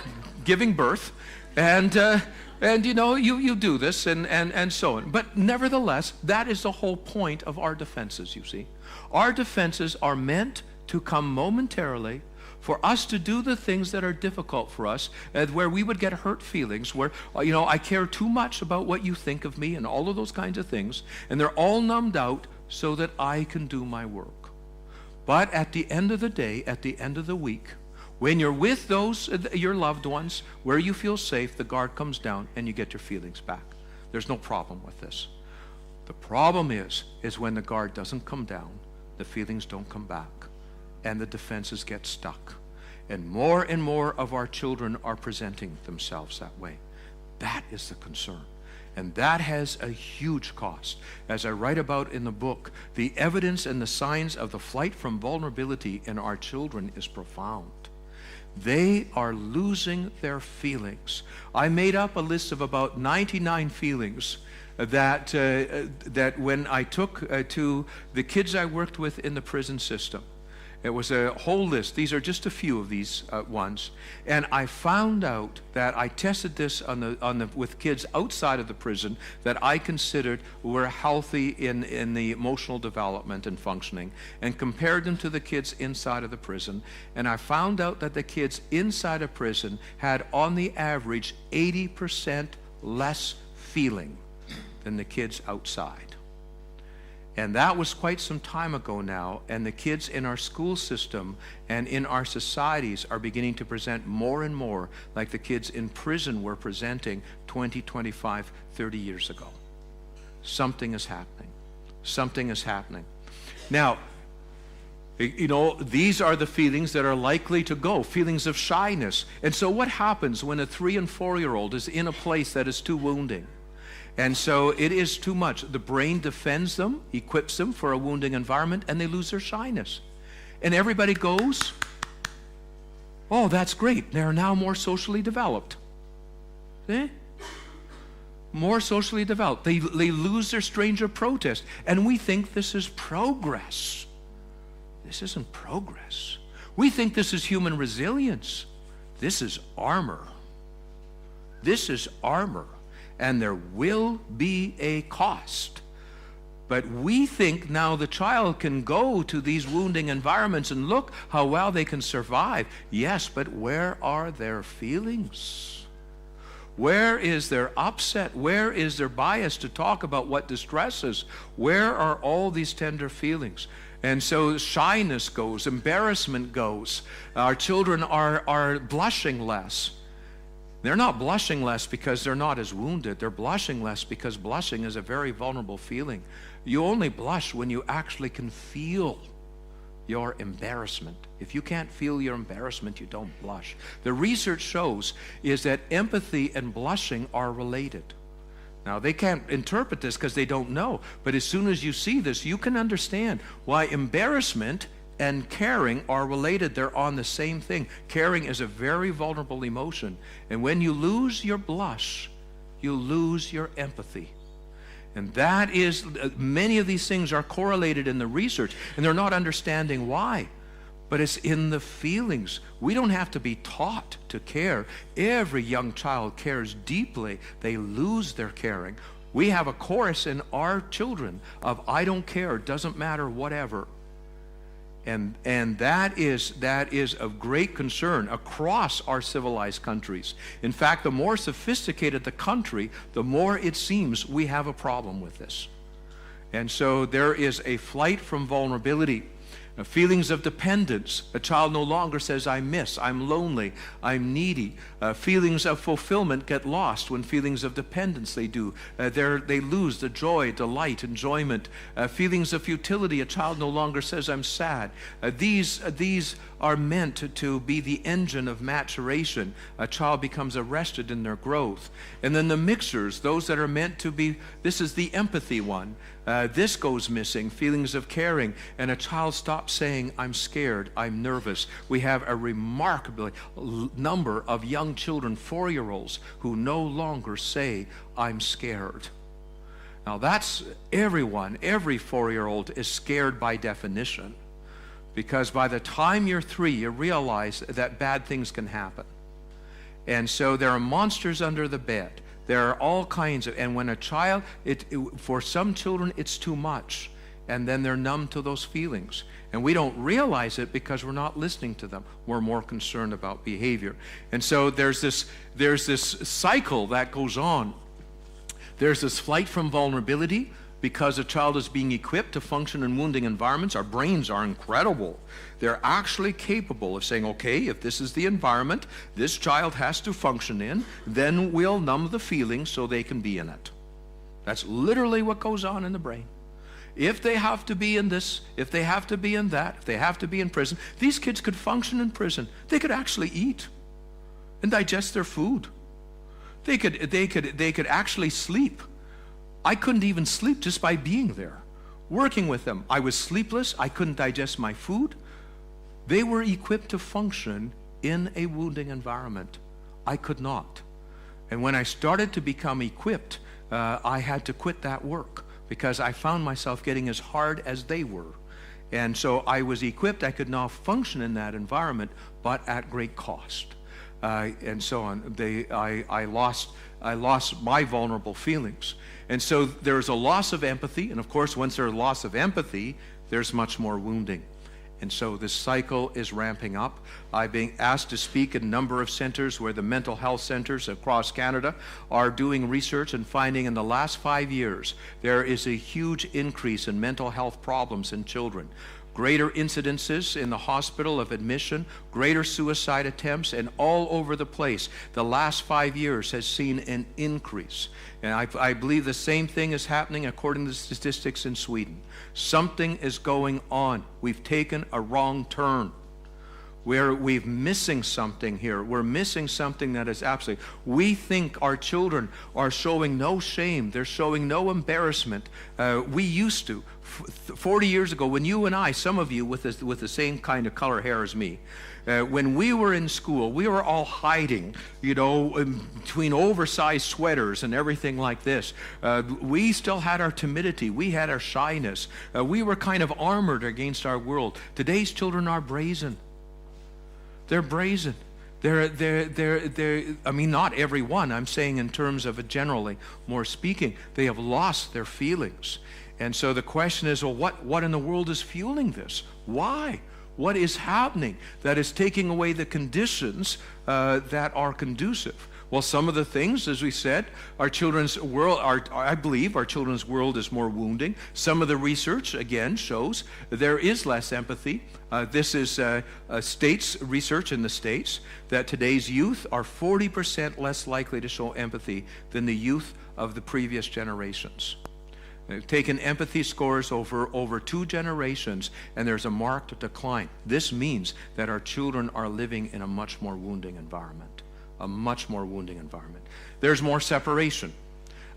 giving birth, and you know, you do this and so on. But nevertheless, that is the whole point of our defenses, you see. Our defenses are meant to come momentarily for us to do the things that are difficult for us, where we would get hurt feelings, where, you know, I care too much about what you think of me and all of those kinds of things, and they're all numbed out so that I can do my work. But at the end of the day, at the end of the week, when you're with those, your loved ones, where you feel safe, the guard comes down and you get your feelings back. There's no problem with this. The problem is when the guard doesn't come down, the feelings don't come back, and the defenses get stuck. And more of our children are presenting themselves that way. That is the concern. And that has a huge cost. As I write about in the book, the evidence and the signs of the flight from vulnerability in our children is profound. They are losing their feelings. I made up a list of about 99 feelings that when I took to the kids I worked with in the prison system. It was a whole list. These are just a few of these ones. And I found out that I tested this with kids outside of the prison that I considered were healthy in the emotional development and functioning, and compared them to the kids inside of the prison. And I found out that the kids inside of prison had, on the average, 80% less feeling than the kids outside. And that was quite some time ago now, and the kids in our school system and in our societies are beginning to present more and more like the kids in prison were presenting 20, 25, 30 years ago. Something is happening. Something is happening. Now, you know, these are the feelings that are likely to go, feelings of shyness. And so what happens when a 3- and 4-year-old is in a place that is too wounding? And so it is too much. The brain defends them, equips them for a wounding environment, and they lose their shyness. And everybody goes, oh, that's great. They're now more socially developed. See? More socially developed. They lose their stranger protest. And we think this is progress. This isn't progress. We think this is human resilience. This is armor. This is armor. And there will be a cost. But we think now the child can go to these wounding environments and look how well they can survive. Yes, but where are their feelings? Where is their upset? Where is their bias to talk about what distresses? Where are all these tender feelings? And so shyness goes, embarrassment goes. Our children are blushing less. They're not blushing less because they're not as wounded. They're blushing less because blushing is a very vulnerable feeling. You only blush when you actually can feel your embarrassment. If you can't feel your embarrassment, you don't blush. The research shows is that empathy and blushing are related. Now, they can't interpret this because they don't know, but as soon as you see this, you can understand why embarrassment and caring are related. They're on the same thing. Caring is a very vulnerable emotion. And when you lose your blush, you lose your empathy. And that is, many of these things are correlated in the research, and they're not understanding why. But it's in the feelings. We don't have to be taught to care. Every young child cares deeply. They lose their caring. We have a chorus in our children of I don't care, doesn't matter, whatever. And that is of great concern across our civilized countries. In fact, the more sophisticated the country, the more it seems we have a problem with this. And so there is a flight from vulnerability. Feelings of dependence. A child no longer says, I miss, I'm lonely, I'm needy. Feelings of fulfillment get lost when feelings of dependence they do. They lose the joy, delight, enjoyment. Feelings of futility. A child no longer says, I'm sad. These are meant to be the engine of maturation. A child becomes arrested in their growth. And then the mixers, those that are meant to be, this is the empathy one. This goes missing, feelings of caring, and a child stops saying, I'm scared, I'm nervous. We have a remarkable number of young children, 4-year-olds, who no longer say, I'm scared. Now that's everyone, every 4-year-old is scared by definition, because by the time you're 3, you realize that bad things can happen. And so there are monsters under the bed. There are all kinds of, and when a child, for some children, it's too much. And then they're numb to those feelings. And we don't realize it because we're not listening to them. We're more concerned about behavior. And so there's this cycle that goes on. There's this flight from vulnerability because a child is being equipped to function in wounding environments. Our brains are incredible. They're actually capable of saying, okay, if this is the environment this child has to function in, then we'll numb the feelings so they can be in it. That's literally what goes on in the brain. If they have to be in this, if they have to be in that, if they have to be in prison, these kids could function in prison. They could actually eat and digest their food. They could actually sleep. I couldn't even sleep just by being there, working with them. I was sleepless. I couldn't digest my food. They were equipped to function in a wounding environment. I could not. And when I started to become equipped, I had to quit that work because I found myself getting as hard as they were. And so I was equipped. I could now function in that environment, but at great cost. And so on. I lost my vulnerable feelings. And so there's a loss of empathy. And of course, once there's a loss of empathy, there's much more wounding. And so this cycle is ramping up. I'm being asked to speak in a number of centers where the mental health centers across Canada are doing research and finding in the last 5 years there is a huge increase in mental health problems in children. Greater incidences in the hospital of admission, greater suicide attempts, and all over the place. The last 5 years has seen an increase. And I believe the same thing is happening according to statistics in Sweden. Something is going on. We've taken a wrong turn. We're missing something here. We're missing something that is absolutely. We think our children are showing no shame. They're showing no embarrassment. We used to. 40 years ago, when you and I, some of you with the same kind of color hair as me, when we were in school, we were all hiding, between oversized sweaters and everything like this. We still had our timidity. We had our shyness. We were kind of armored against our world. Today's children are brazen. They're brazen. I mean, not everyone. I'm saying in terms of it generally, more speaking, they have lost their feelings. And so the question is, well, what in the world is fueling this? Why? What is happening that is taking away the conditions that are conducive? Well, some of the things, as we said, our children's world, I believe our children's world is more wounding. Some of the research, again, shows there is less empathy. This is States research in the States that today's youth are 40% less likely to show empathy than the youth of the previous generations. They've taken empathy scores over 2 generations, and there's a marked decline. This means that our children are living in a much more wounding environment. A much more wounding environment. There's more separation.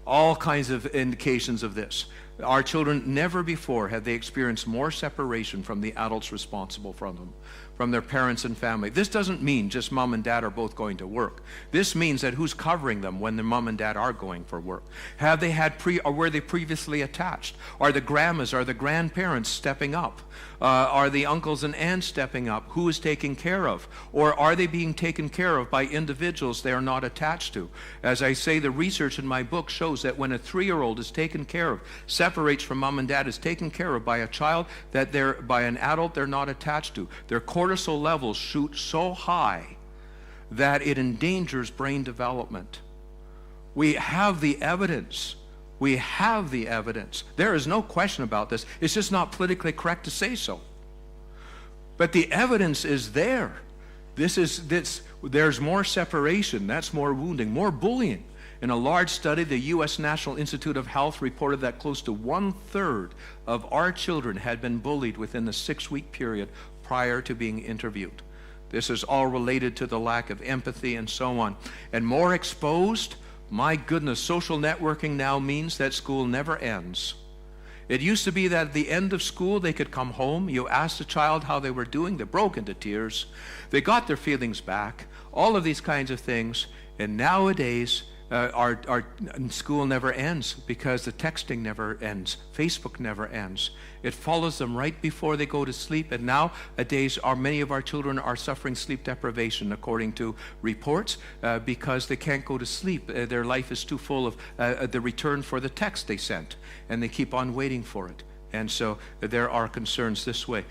All kinds of indications of this. Our children, never before have they experienced more separation from the adults responsible for them, from their parents and family. This doesn't mean just mom and dad are both going to work. This means that who's covering them when their mom and dad are going for work? Have they had or were they previously attached? Are the grandmas, are the grandparents stepping up? Are the uncles and aunts stepping up? Who is taking care of? Or are they being taken care of by individuals they are not attached to? As I say, the research in my book shows that when a 3-year-old is taken care of, separates from mom and dad, is taken care of by a child that by an adult they're not attached to, their cortisol levels shoot so high that it endangers brain development. We have the evidence. We have the evidence. There is no question about this. It's just not politically correct to say so. But the evidence is there. There's more separation. That's more wounding, more bullying. In a large study, the U.S. National Institute of Health reported that close to 1/3 of our children had been bullied within the 6-week period prior to being interviewed. This is all related to the lack of empathy and so on. And more exposed, my goodness, social networking now means that school never ends. It used to be that at the end of school, they could come home. You asked the child how they were doing. They broke into tears. They got their feelings back. All of these kinds of things. And nowadays, our school never ends because the texting never ends. Facebook never ends. It follows them right before they go to sleep. And nowadays, many of our children are suffering sleep deprivation, according to reports, because they can't go to sleep. Their life is too full of the return for the text they sent, and they keep on waiting for it. And so there are concerns this way.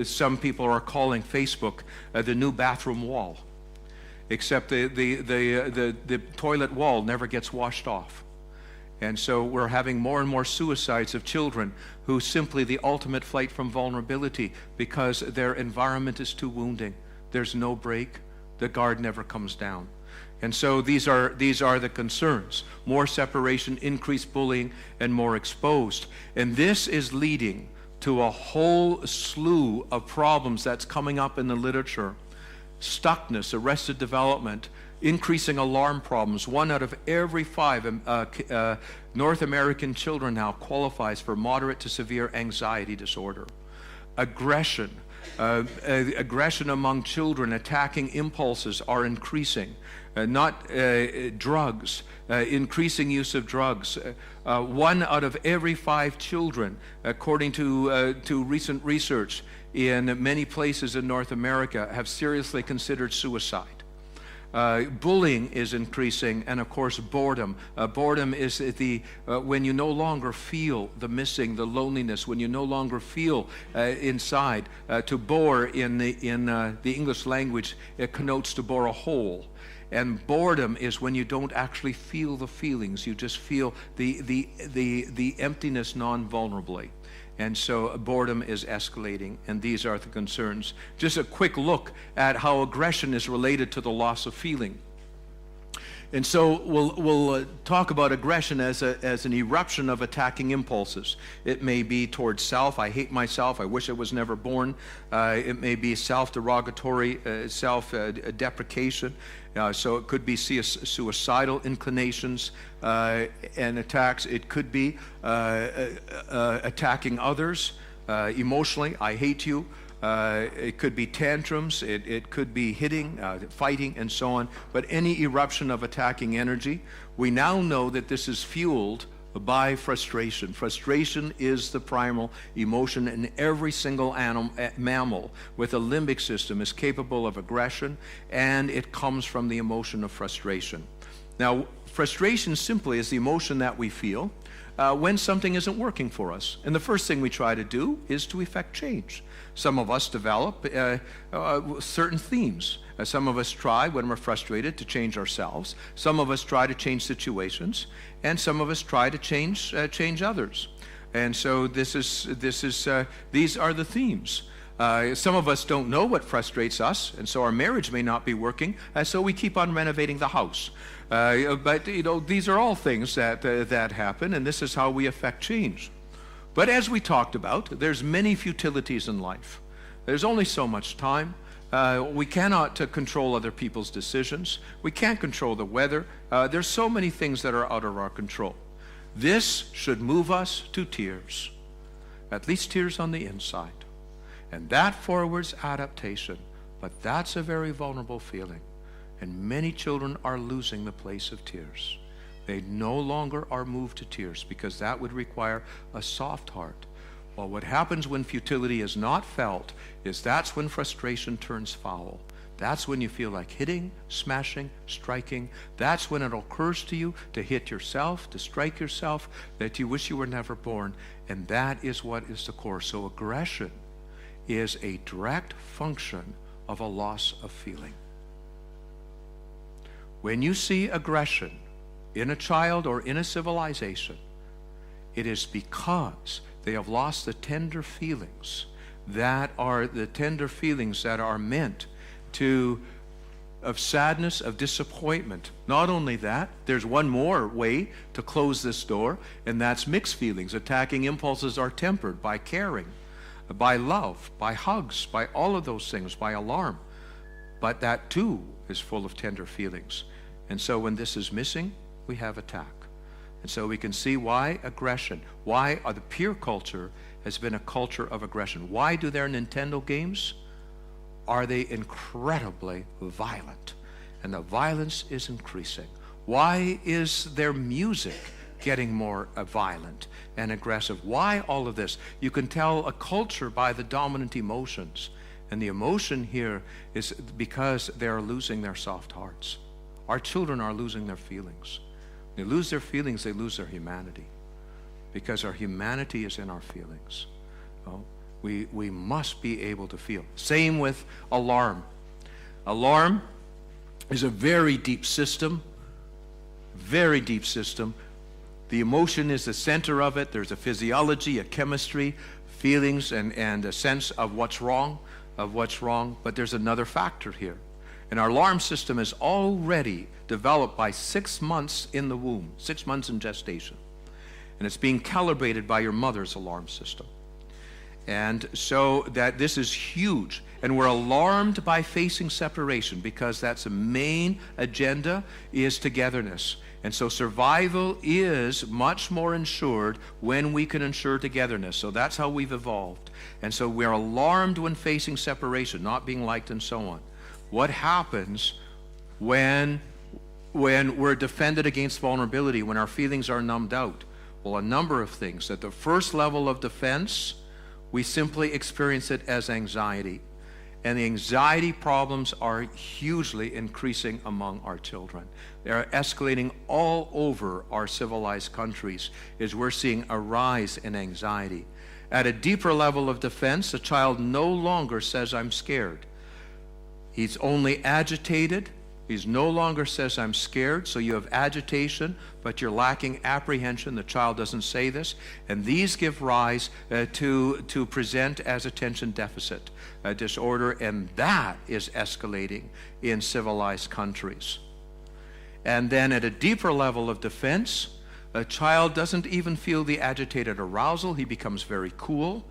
Some people are calling Facebook the new bathroom wall. Except the toilet wall never gets washed off. And so we're having more and more suicides of children who simply the ultimate flight from vulnerability because their environment is too wounding. There's no break. The guard never comes down. And so these are the concerns. More separation, increased bullying, and more exposed. And this is leading to a whole slew of problems that's coming up in the literature. Stuckness, arrested development, increasing alarm problems. 1 out of every 5 North American children now qualifies for moderate to severe anxiety disorder. Aggression. Aggression among children, attacking impulses are increasing. Drugs, increasing use of drugs. 1 out of every 5 children, according to recent research in many places in North America, have seriously considered suicide. Bullying is increasing, and of course boredom. Boredom is when you no longer feel the missing, the loneliness, when you no longer feel inside. To bore in the English language, it connotes to bore a hole. And boredom is when you don't actually feel the feelings, you just feel the emptiness non-vulnerably. And so boredom is escalating, and these are the concerns. Just a quick look at how aggression is related to the loss of feeling. And so we'll talk about aggression as an eruption of attacking impulses. It may be towards self. I hate myself. I wish I was never born. It may be self-derogatory, self-deprecation. So it could be suicidal inclinations and attacks. It could be attacking others emotionally. I hate you. It could be tantrums, it could be hitting, fighting, and so on. But any eruption of attacking energy, we now know that this is fueled by frustration. Frustration is the primal emotion, and every single mammal with a limbic system is capable of aggression, and it comes from the emotion of frustration. Now, frustration simply is the emotion that we feel when something isn't working for us. And the first thing we try to do is to effect change. Some of us develop certain themes. Some of us try, when we're frustrated, to change ourselves. Some of us try to change situations, and some of us try to change others. And so these are the themes. Some of us don't know what frustrates us, and so our marriage may not be working, so we keep on renovating the house. But these are all things that happen, and this is how we affect change. But as we talked about, there's many futilities in life. There's only so much time. We cannot control other people's decisions. We can't control the weather. There's so many things that are out of our control. This should move us to tears, at least tears on the inside. And that forwards adaptation. But that's a very vulnerable feeling. And many children are losing the place of tears. They no longer are moved to tears because that would require a soft heart. Well, what happens when futility is not felt is that's when frustration turns foul. That's when you feel like hitting, smashing, striking. That's when it occurs to you to hit yourself, to strike yourself, that you wish you were never born. And that is what is the core. So aggression is a direct function of a loss of feeling. When you see aggression in a child or in a civilization, it is because they have lost the tender feelings that are meant of sadness, of disappointment. Not only that, there's one more way to close this door, and that's mixed feelings. Attacking impulses are tempered by caring, by love, by hugs, by all of those things, by alarm. But that too is full of tender feelings. And so when this is missing, we have attack. And so we can see why aggression, why the peer culture has been a culture of aggression. Why do their Nintendo games? Are they incredibly violent? And the violence is increasing. Why is their music getting more violent and aggressive? Why all of this? You can tell a culture by the dominant emotions. And the emotion here is because they are losing their soft hearts. Our children are losing their feelings. They lose their feelings, they lose their humanity. Because our humanity is in our feelings. Oh, we must be able to feel. Same with alarm. Alarm is a very deep system. Very deep system. The emotion is the center of it. There's a physiology, a chemistry, feelings, and a sense of what's wrong. But there's another factor here. And our alarm system is already developed by 6 months in the womb, 6 months in gestation. And it's being calibrated by your mother's alarm system. And so that this is huge. And we're alarmed by facing separation because that's the main agenda is togetherness. And so survival is much more ensured when we can ensure togetherness. So that's how we've evolved. And so we're alarmed when facing separation, not being liked and so on. What happens when we're defended against vulnerability, when our feelings are numbed out? Well, a number of things. At the first level of defense, we simply experience it as anxiety. And the anxiety problems are hugely increasing among our children. They're escalating all over our civilized countries as we're seeing a rise in anxiety. At a deeper level of defense, a child no longer says, I'm scared. He's only agitated. He's no longer says, I'm scared. So you have agitation, but you're lacking apprehension. The child doesn't say this. And these give rise to present as attention deficit disorder, and that is escalating in civilized countries. And then at a deeper level of defense, a child doesn't even feel the agitated arousal. He becomes very cool.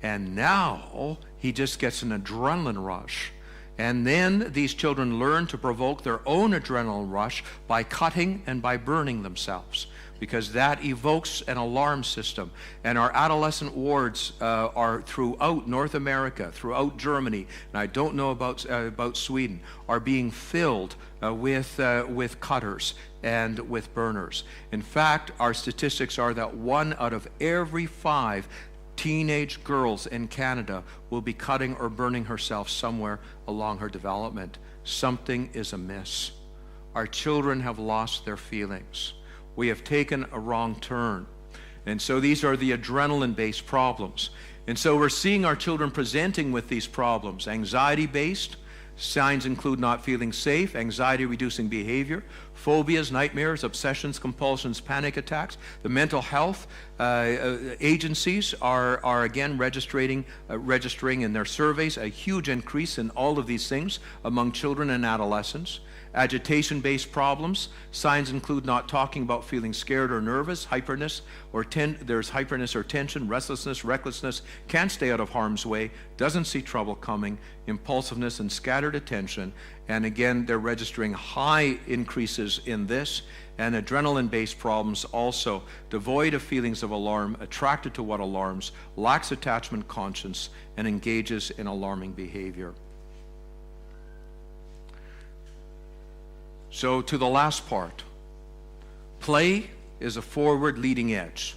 And now he just gets an adrenaline rush. And then these children learn to provoke their own adrenaline rush by cutting and by burning themselves, because that evokes an alarm system. And our adolescent wards are throughout North America, throughout Germany, and I don't know about Sweden, are being filled with cutters and with burners. In fact, our statistics are that 1 out of every 5 teenage girls in Canada will be cutting or burning herself somewhere along her development. Something is amiss. Our children have lost their feelings. We have taken a wrong turn. And so these are the adrenaline-based problems. And so we're seeing our children presenting with these problems. Anxiety-based, signs include not feeling safe, anxiety-reducing behavior, phobias, nightmares, obsessions, compulsions, panic attacks. The mental health agencies are again registering in their surveys a huge increase in all of these things among children and adolescents. Agitation-based problems. Signs include not talking about feeling scared or nervous, hyperness or there's hyperness or tension, restlessness, recklessness, can't stay out of harm's way, doesn't see trouble coming, impulsiveness and scattered attention. And again, they're registering high increases in this. And adrenaline-based problems also, devoid of feelings of alarm, attracted to what alarms, lacks attachment conscience, and engages in alarming behavior. So to the last part, play is a forward leading edge.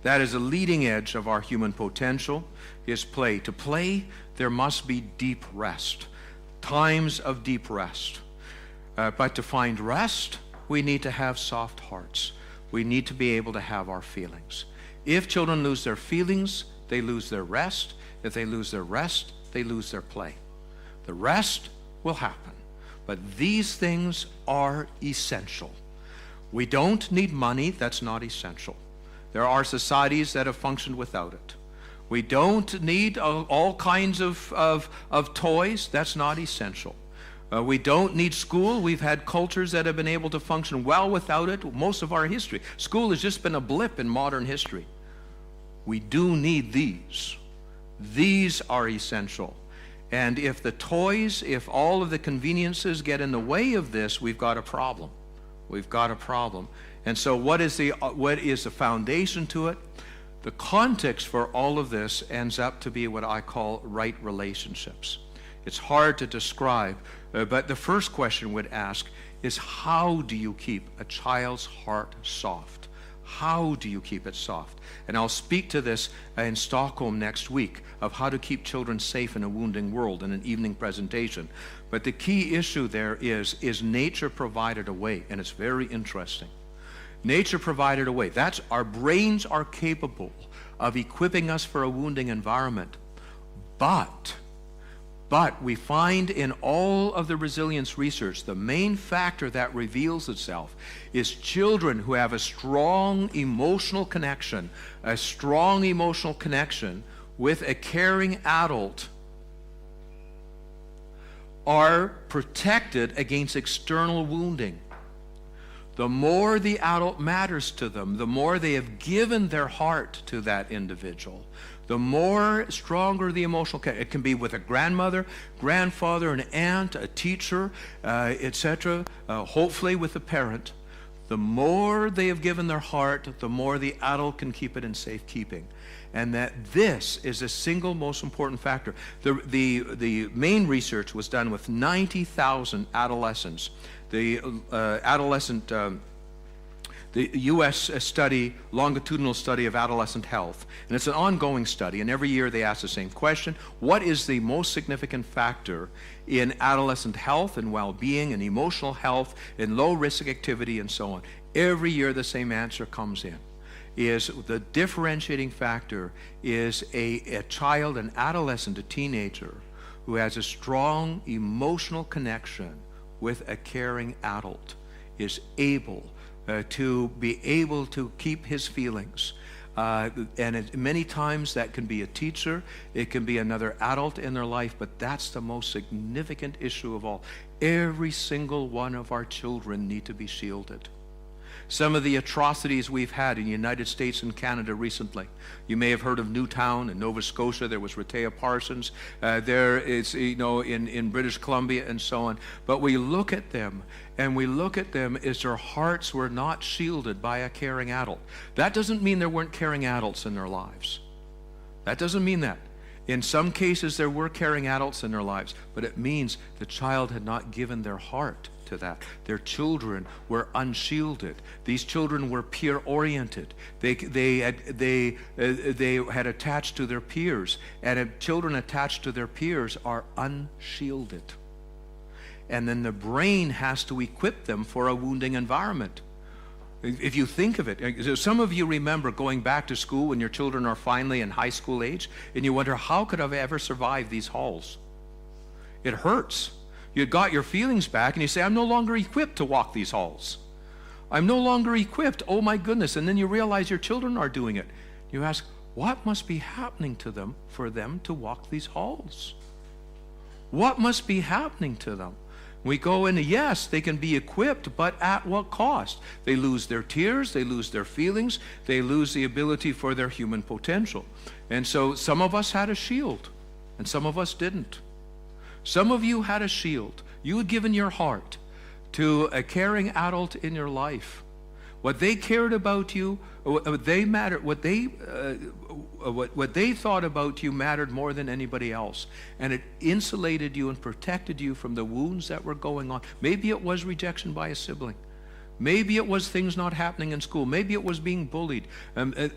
That is a leading edge of our human potential, is play. To play, there must be deep rest, times of deep rest. But to find rest, we need to have soft hearts. We need to be able to have our feelings. If children lose their feelings, they lose their rest. If they lose their rest, they lose their play. The rest will happen. But these things are essential. We don't need money, that's not essential. There are societies that have functioned without it. We don't need all kinds of toys, that's not essential. We don't need school. We've had cultures that have been able to function well without it most of our history. School has just been a blip in modern history. We do need these. These are essential. And if the toys, if all of the conveniences get in the way of this, we've got a problem. We've got a problem. And so what is the foundation to it? The context for all of this ends up to be what I call right relationships. It's hard to describe, but the first question we'd ask is, how do you keep a child's heart soft? How do you keep it soft? And I'll speak to this in Stockholm next week, of how to keep children safe in a wounding world in an evening presentation. But the key issue there is nature provided a way, and it's very interesting. Nature provided a way. That's, our brains are capable of equipping us for a wounding environment. But we find in all of the resilience research, the main factor that reveals itself is children who have a strong emotional connection with a caring adult are protected against external wounding. The more the adult matters to them, the more they have given their heart to that individual, the more stronger the emotional connection. It can be with a grandmother, grandfather, an aunt, a teacher, etc., hopefully with a parent. The more they have given their heart, the more the adult can keep it in safekeeping. And that this is the single most important factor. The main research was done with 90,000 adolescents. The U.S. study, longitudinal study of adolescent health. And it's an ongoing study, and every year they ask the same question: what is the most significant factor in adolescent health and well-being and emotional health and low-risk activity and so on? Every year the same answer comes in. Is the differentiating factor is a child, an adolescent, a teenager who has a strong emotional connection with a caring adult, is able to be able to keep his feelings. Many times that can be a teacher, it can be another adult in their life, but that's the most significant issue of all. Every single one of our children need to be shielded. Some of the atrocities we've had in the United States and Canada recently. You may have heard of Newtown in Nova Scotia. There was Rehtaeh Parsons. There is, in British Columbia and so on. But we look at them, and we look at them as their hearts were not shielded by a caring adult. That doesn't mean there weren't caring adults in their lives. That doesn't mean that. In some cases, there were caring adults in their lives, but it means the child had not given their heart to that. Their children were unshielded. These children were peer-oriented. They had attached to their peers, and children attached to their peers are unshielded. And then the brain has to equip them for a wounding environment. If you think of it, some of you remember going back to school when your children are finally in high school age, and you wonder, how could I ever survive these halls? It hurts. You got your feelings back, and you say, I'm no longer equipped to walk these halls. I'm no longer equipped. Oh my goodness. And then you realize your children are doing it. You ask, what must be happening to them for them to walk these halls? What must be happening to them? We go in, yes, they can be equipped, but at what cost? They lose their tears, they lose their feelings, they lose the ability for their human potential. And so some of us had a shield, and some of us didn't. Some of you had a shield. You had given your heart to a caring adult in your life. What they cared about you, what they thought about you mattered more than anybody else. And it insulated you and protected you from the wounds that were going on. Maybe it was rejection by a sibling. Maybe it was things not happening in school. Maybe it was being bullied.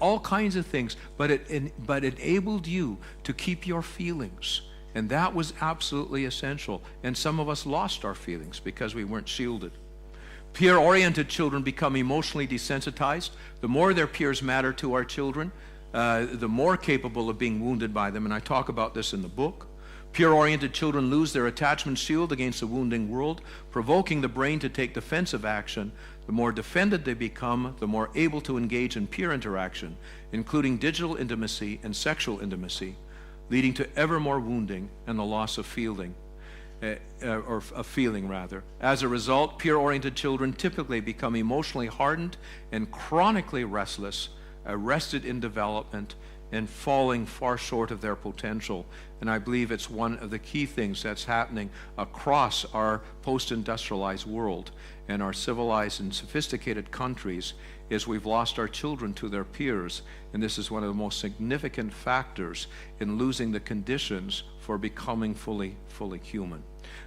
All kinds of things. But it enabled you to keep your feelings. And that was absolutely essential. And some of us lost our feelings because we weren't shielded. Peer-oriented children become emotionally desensitized. The more their peers matter to our children, the more capable of being wounded by them. And I talk about this in the book. Peer-oriented children lose their attachment shield against a wounding world, provoking the brain to take defensive action. The more defended they become, the more able to engage in peer interaction, including digital intimacy and sexual intimacy, leading to ever more wounding and the loss of feeling, or of feeling rather. As a result, peer-oriented children typically become emotionally hardened and chronically restless, arrested in development, and falling far short of their potential. And I believe it's one of the key things that's happening across our post-industrialized world and our civilized and sophisticated countries is we've lost our children to their peers, and this is one of the most significant factors in losing the conditions for becoming fully human.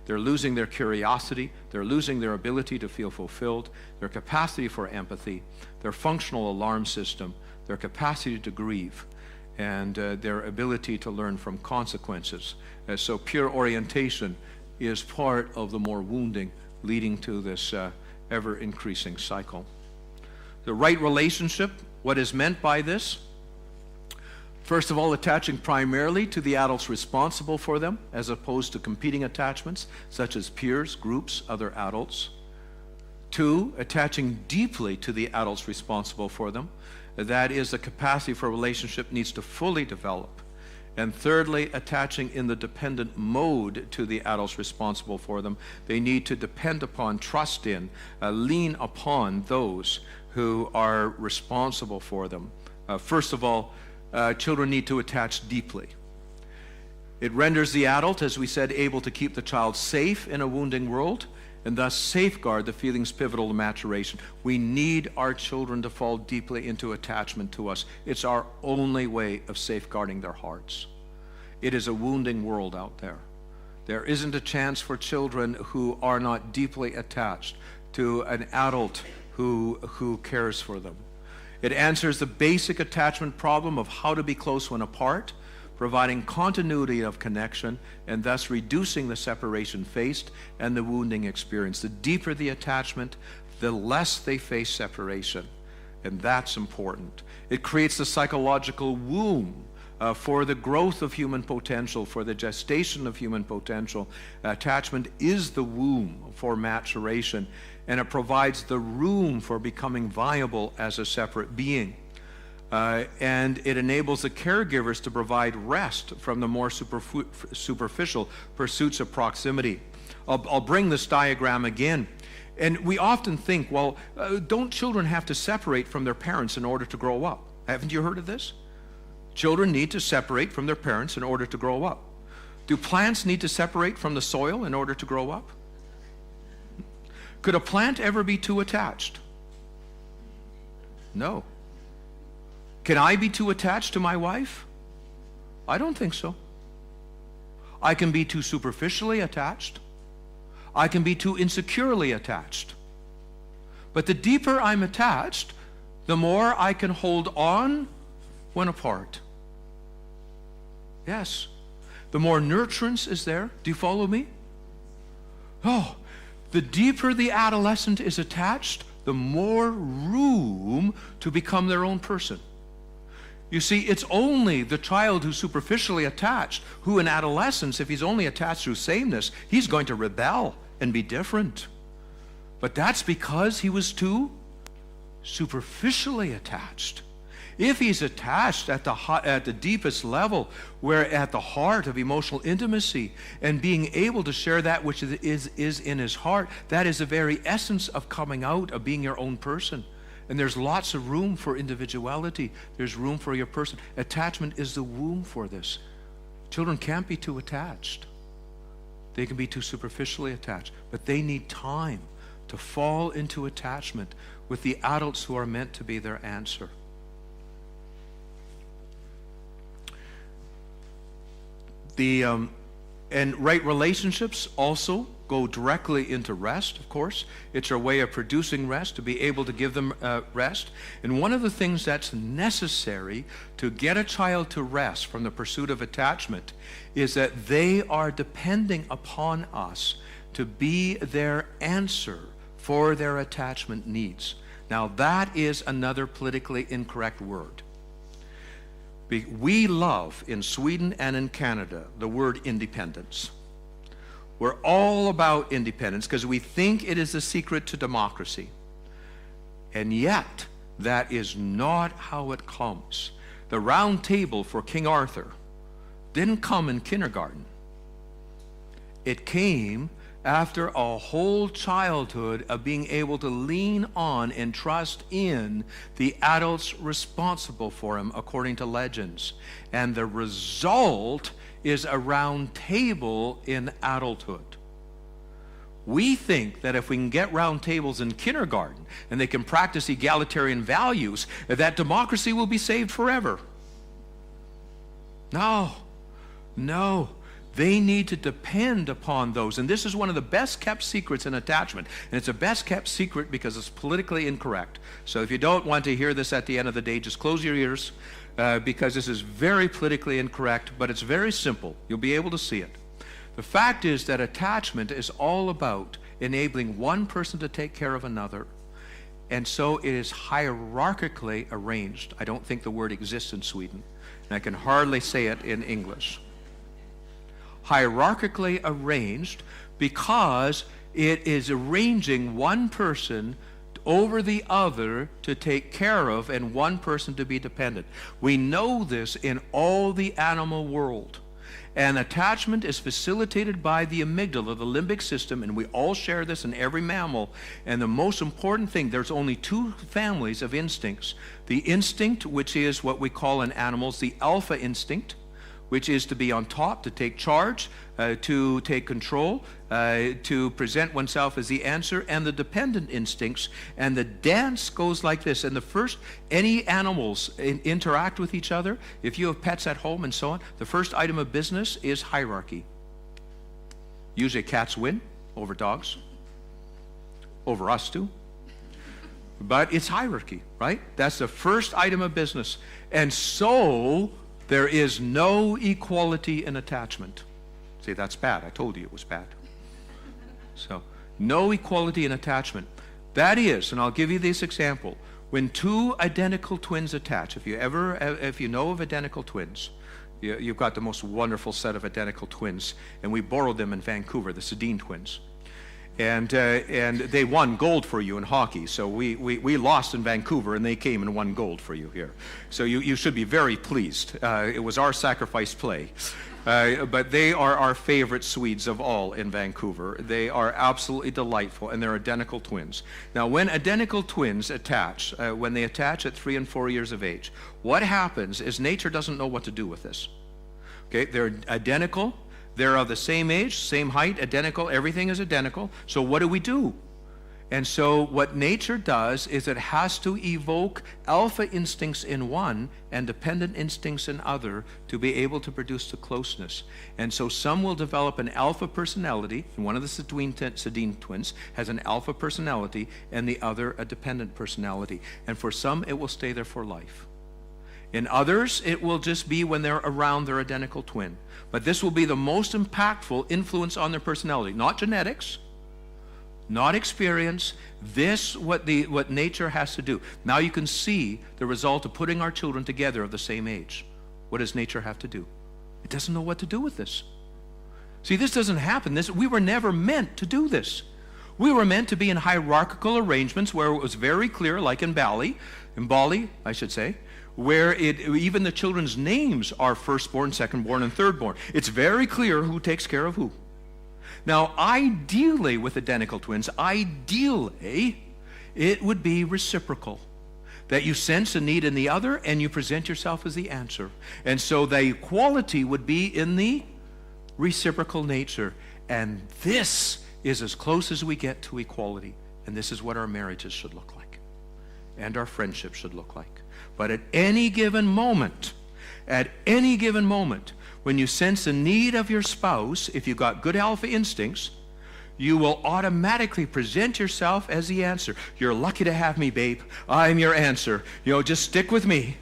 They're losing their curiosity, they're losing their ability to feel fulfilled, their capacity for empathy, their functional alarm system, their capacity to grieve, and their ability to learn from consequences. So pure orientation is part of the more wounding leading to this ever-increasing cycle. The right relationship, what is meant by this? First of all, attaching primarily to the adults responsible for them, as opposed to competing attachments, such as peers, groups, other adults. 2, attaching deeply to the adults responsible for them. That is, the capacity for a relationship needs to fully develop. And thirdly, attaching in the dependent mode to the adults responsible for them. They need to depend upon, trust in, lean upon those who are responsible for them. First of all, children need to attach deeply. It renders the adult, as we said, able to keep the child safe in a wounding world, and thus safeguard the feelings pivotal to maturation. We need our children to fall deeply into attachment to us. It's our only way of safeguarding their hearts. It is a wounding world out there. There isn't a chance for children who are not deeply attached to an adult who cares for them. It answers the basic attachment problem of how to be close when apart, providing continuity of connection, and thus reducing the separation faced and the wounding experience. The deeper the attachment, the less they face separation, and that's important. It creates the psychological womb for the growth of human potential, for the gestation of human potential. Attachment is the womb for maturation, and it provides the room for becoming viable as a separate being. And it enables the caregivers to provide rest from the more superficial pursuits of proximity. I'll bring this diagram again. And we often think, well, don't children have to separate from their parents in order to grow up? Haven't you heard of this? Children need to separate from their parents in order to grow up. Do plants need to separate from the soil in order to grow up? Could a plant ever be too attached? No. Can I be too attached to my wife? I don't think so. I can be too superficially attached. I can be too insecurely attached. But the deeper I'm attached, the more I can hold on when apart. Yes. The more nurturance is there. Do you follow me? Oh, the deeper the adolescent is attached, the more room to become their own person. You see, it's only the child who's superficially attached who in adolescence, if he's only attached through sameness, he's going to rebel and be different. But that's because he was too superficially attached. If he's attached at the deepest level, where at the heart of emotional intimacy and being able to share that which is in his heart, that is the very essence of coming out, of being your own person. And there's lots of room for individuality. There's room for your person. Attachment is the womb for this. Children can't be too attached. They can be too superficially attached, but they need time to fall into attachment with the adults who are meant to be their answer. And right relationships also go directly into rest, of course. It's our way of producing rest, to be able to give them rest. And one of the things that's necessary to get a child to rest from the pursuit of attachment is that they are depending upon us to be their answer for their attachment needs. Now that is another politically incorrect word. We love, in Sweden and in Canada, the word independence. We're all about independence because we think it is the secret to democracy. And yet, that is not how it comes. The round table for King Arthur didn't come in kindergarten. It came after a whole childhood of being able to lean on and trust in the adults responsible for him, according to legends. And the result is a round table in adulthood. We think that if we can get round tables in kindergarten and they can practice egalitarian values, that democracy will be saved forever. No. They need to depend upon those. And this is one of the best kept secrets in attachment. And it's a best kept secret because it's politically incorrect. So if you don't want to hear this at the end of the day, just close your ears because this is very politically incorrect, but it's very simple. You'll be able to see it. The fact is that attachment is all about enabling one person to take care of another. And so it is hierarchically arranged. I don't think the word exists in Sweden, and I can hardly say it in English. Hierarchically arranged because it is arranging one person over the other to take care of and one person to be dependent. We know this in all the animal world. And attachment is facilitated by the amygdala, the limbic system, and we all share this in every mammal. And the most important thing, there's only two families of instincts. The instinct, which is what we call in animals the alpha instinct, which is to be on top, to take charge, to take control, to present oneself as the answer, and the dependent instincts. And the dance goes like this. And the first, any animals interact with each other, if you have pets at home and so on, the first item of business is hierarchy. Usually cats win over dogs, over us too. But it's hierarchy, right? That's the first item of business. And so there is no equality in attachment. See, that's bad. I told you it was bad. So, no equality in attachment. That is, and I'll give you this example, when two identical twins attach, if you know of identical twins, you've got the most wonderful set of identical twins, and we borrowed them in Vancouver, the Sedin twins. And they won gold for you in hockey. So we lost in Vancouver, and they came and won gold for you here. So you should be very pleased. It was our sacrifice play. But they are our favorite Swedes of all in Vancouver. They are absolutely delightful, and they're identical twins. Now, when identical twins attach, when they attach at 3 and 4 years of age, what happens is nature doesn't know what to do with this. Okay, they're identical. They're of the same age, same height, identical. Everything is identical. So what do? And so what nature does is it has to evoke alpha instincts in one and dependent instincts in other to be able to produce the closeness. And so some will develop an alpha personality, and one of the Sedin twins has an alpha personality, and the other a dependent personality. And for some, it will stay there for life. In others, it will just be when they're around their identical twin. But this will be the most impactful influence on their personality. Not genetics, not experience. This, what nature has to do. Now you can see the result of putting our children together of the same age. What does nature have to do? It doesn't know what to do with this. See, this doesn't happen. We were never meant to do this. We were meant to be in hierarchical arrangements where it was very clear, like in Bali, I should say, where even the children's names are firstborn, secondborn, and thirdborn. It's very clear who takes care of who. Now, ideally with identical twins, it would be reciprocal. That you sense a need in the other and you present yourself as the answer. And so the equality would be in the reciprocal nature. And this is as close as we get to equality. And this is what our marriages should look like. And our friendships should look like. But at any given moment, when you sense the need of your spouse, if you've got good alpha instincts, you will automatically present yourself as the answer. You're lucky to have me, babe. I'm your answer. Just stick with me.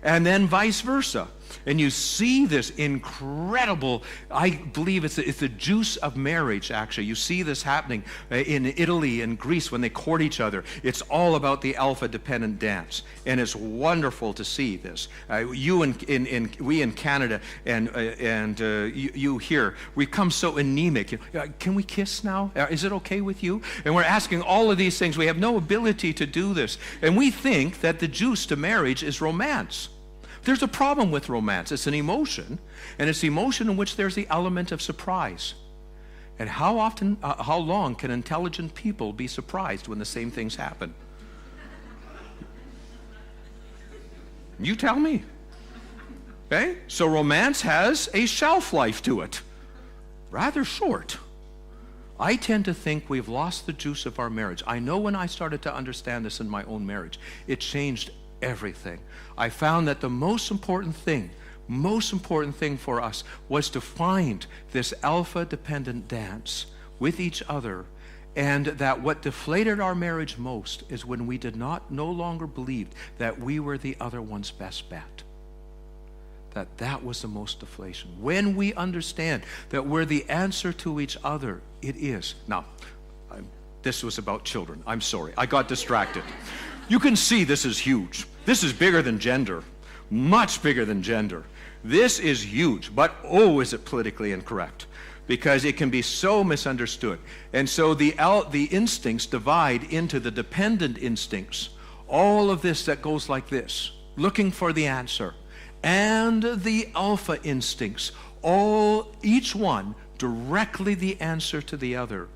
And then vice versa. And you see this incredible, I believe it's the juice of marriage, actually. You see this happening in Italy and Greece when they court each other. It's all about the alpha-dependent dance. And it's wonderful to see this. We in Canada and you here, we come so anemic. Can we kiss now? Is it okay with you? And we're asking all of these things. We have no ability to do this. And we think that the juice to marriage is romance. There's a problem with romance. It's an emotion, and it's the emotion in which there's the element of surprise. And how long can intelligent people be surprised when the same things happen? You tell me. Okay? So romance has a shelf life to it. Rather short. I tend to think we've lost the juice of our marriage. I know when I started to understand this in my own marriage, it changed everything. I found that the most important thing for us was to find this alpha-dependent dance with each other, and that what deflated our marriage most is when we no longer believed that we were the other one's best bet. That was the most deflation. When we understand that we're the answer to each other, it is. Now, this was about children. I'm sorry. I got distracted. You can see this is huge. This is bigger than gender. Much bigger than gender. This is huge, but is it politically incorrect? Because it can be so misunderstood. And so the instincts divide into the dependent instincts. All of this that goes like this, looking for the answer. And the alpha instincts, each one directly the answer to the other.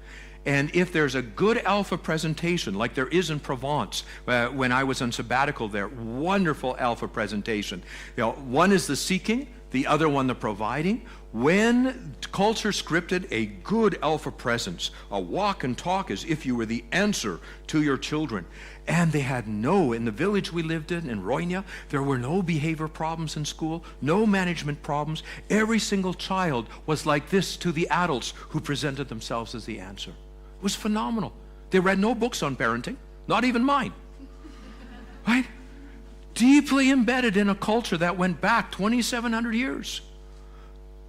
And if there's a good alpha presentation, like there is in Provence, when I was on sabbatical there, wonderful alpha presentation. One is the seeking, the other one the providing. When culture scripted a good alpha presence, a walk and talk as if you were the answer to your children, and they had in the village we lived in Roynia, there were no behavior problems in school, no management problems. Every single child was like this to the adults who presented themselves as the answer. It was phenomenal. They read no books on parenting, not even mine. Right? Deeply embedded in a culture that went back 2,700 years.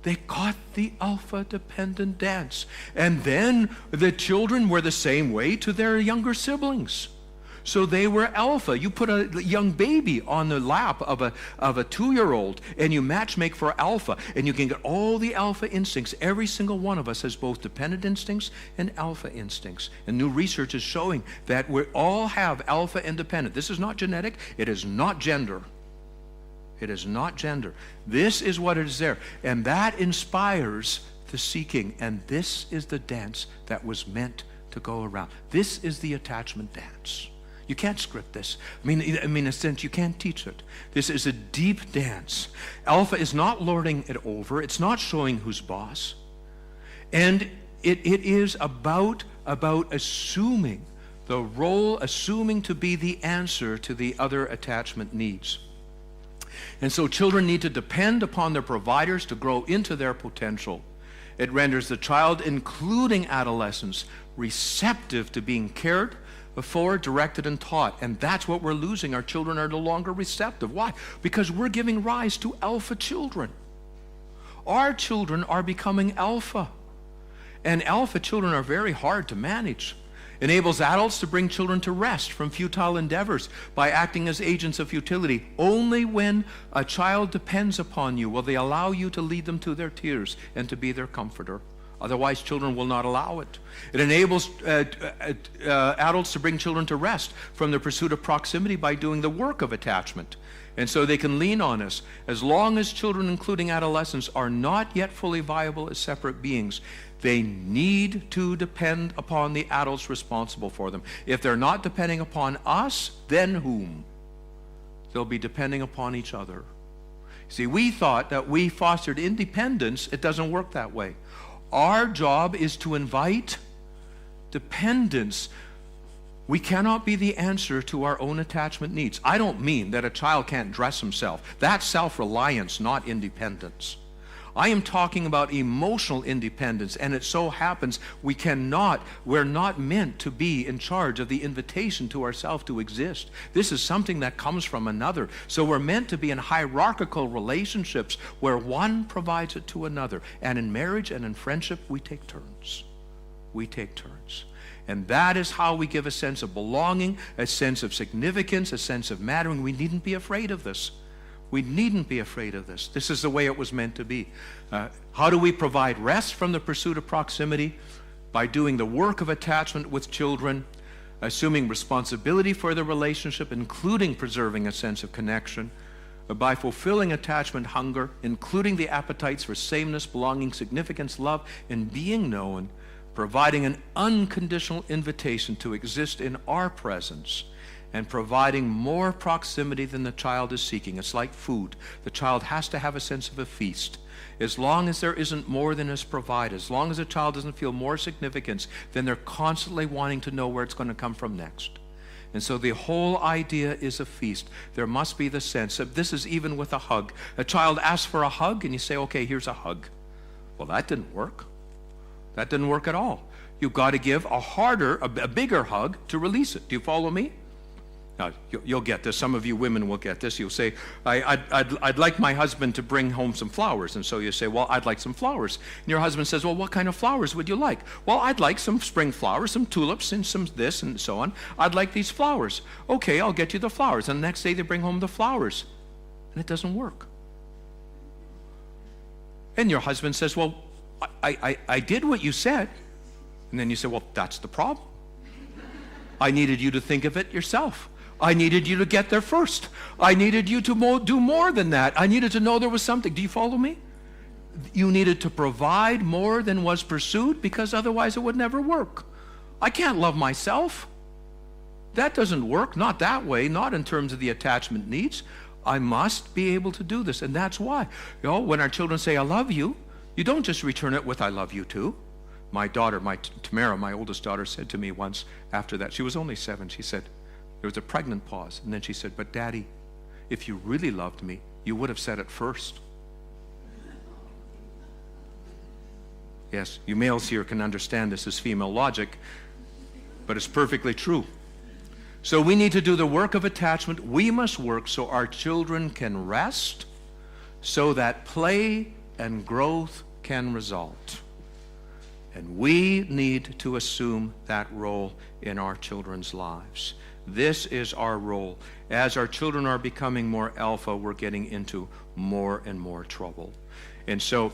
They got the alpha-dependent dance. And then the children were the same way to their younger siblings. So they were alpha. You put a young baby on the lap of a 2-year-old and you matchmake for alpha, and you can get all the alpha instincts. Every single one of us has both dependent instincts and alpha instincts. And new research is showing that we all have alpha and dependent. This is not genetic. It is not gender. It is not gender. This is what is there. And that inspires the seeking. And this is the dance that was meant to go around. This is the attachment dance. You can't script this. I mean, in a sense, you can't teach it. This is a deep dance. Alpha is not lording it over. It's not showing who's boss. And it is about assuming the role, assuming to be the answer to the other attachment needs. And so children need to depend upon their providers to grow into their potential. It renders the child, including adolescents, receptive to being cared for, directed, and taught. And that's what we're losing. Our children are no longer receptive. Why? Because we're giving rise to alpha children. Our children are becoming alpha. And alpha children are very hard to manage. Enables adults to bring children to rest from futile endeavors by acting as agents of futility. Only when a child depends upon you will they allow you to lead them to their tears and to be their comforter. Otherwise, children will not allow it. It enables adults to bring children to rest from the pursuit of proximity by doing the work of attachment. And so they can lean on us. As long as children, including adolescents, are not yet fully viable as separate beings, they need to depend upon the adults responsible for them. If they're not depending upon us, then whom? They'll be depending upon each other. See, we thought that we fostered independence. It doesn't work that way. Our job is to invite dependence. We cannot be the answer to our own attachment needs. I don't mean that a child can't dress himself. That's self-reliance, not independence. I am talking about emotional independence, and it so happens we're not meant to be in charge of the invitation to ourselves to exist. This is something that comes from another. So we're meant to be in hierarchical relationships where one provides it to another. And in marriage and in friendship, we take turns. We take turns. And that is how we give a sense of belonging, a sense of significance, a sense of mattering. We needn't be afraid of this. We needn't be afraid of this. This is the way it was meant to be. How do we provide rest from the pursuit of proximity? By doing the work of attachment with children, assuming responsibility for the relationship, including preserving a sense of connection, by fulfilling attachment hunger, including the appetites for sameness, belonging, significance, love, and being known, providing an unconditional invitation to exist in our presence, and providing more proximity than the child is seeking. It's like food. The child has to have a sense of a feast. As long as there isn't more than is provided, as long as a child doesn't feel more significance, then they're constantly wanting to know where it's going to come from next. And so the whole idea is a feast. There must be the sense of, this is even with a hug. A child asks for a hug and you say, okay, here's a hug. Well, that didn't work. That didn't work at all. You've got to give a bigger hug to release it. Do you follow me? Now, you'll get this. Some of you women will get this. You'll say, I'd like my husband to bring home some flowers. And so you say, well, I'd like some flowers. And your husband says, well, what kind of flowers would you like? Well, I'd like some spring flowers, some tulips, and some this and so on. I'd like these flowers. Okay, I'll get you the flowers. And the next day they bring home the flowers. And it doesn't work. And your husband says, well, I did what you said. And then you say, well, that's the problem. I needed you to think of it yourself. I needed you to get there first. I needed you to do more than that. I needed to know there was something. Do you follow me? You needed to provide more than was pursued, because otherwise it would never work. I can't love myself. That doesn't work. Not that way. Not in terms of the attachment needs. I must be able to do this. And that's why, when our children say, I love you, you don't just return it with, I love you too. My daughter, Tamara, my oldest daughter, said to me once after that, she was only 7, she said, there was a pregnant pause, and then she said, but Daddy, if you really loved me, you would have said it first. Yes, you males here can understand this as female logic, but it's perfectly true. So we need to do the work of attachment. We must work so our children can rest, so that play and growth can result. And we need to assume that role in our children's lives. This is our role. As our children are becoming more alpha, we're getting into more and more trouble. And so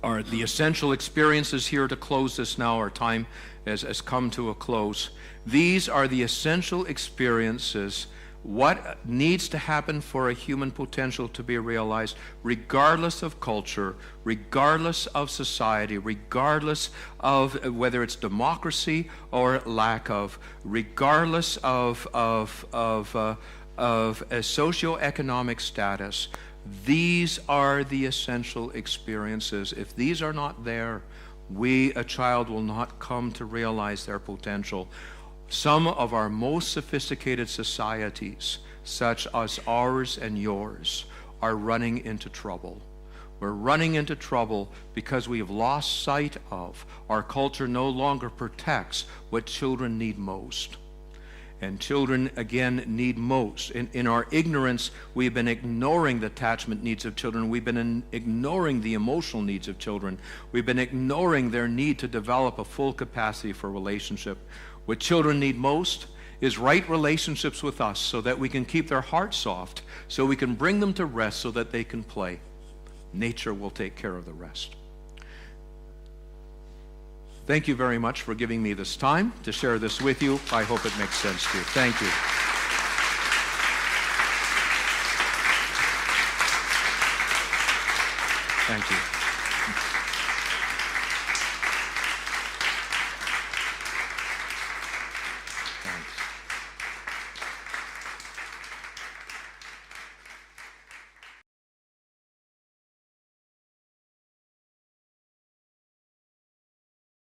the essential experiences here to close this now, our time has come to a close. These are the essential experiences, what needs to happen for a human potential to be realized, regardless of culture, regardless of society, regardless of whether it's democracy or lack of, regardless of a socioeconomic status. These are the essential experiences. If these are not there, a child will not come to realize their potential. Some of our most sophisticated societies, such as ours and yours, are running into trouble. We're running into trouble because we have lost sight of, our culture no longer protects what children need most. And children, again, need most. In our ignorance, we've been ignoring the attachment needs of children. We've been ignoring the emotional needs of children. We've been ignoring their need to develop a full capacity for relationship. What children need most is right relationships with us so that we can keep their hearts soft, so we can bring them to rest so that they can play. Nature will take care of the rest. Thank you very much for giving me this time to share this with you. I hope it makes sense to you. Thank you. Thank you.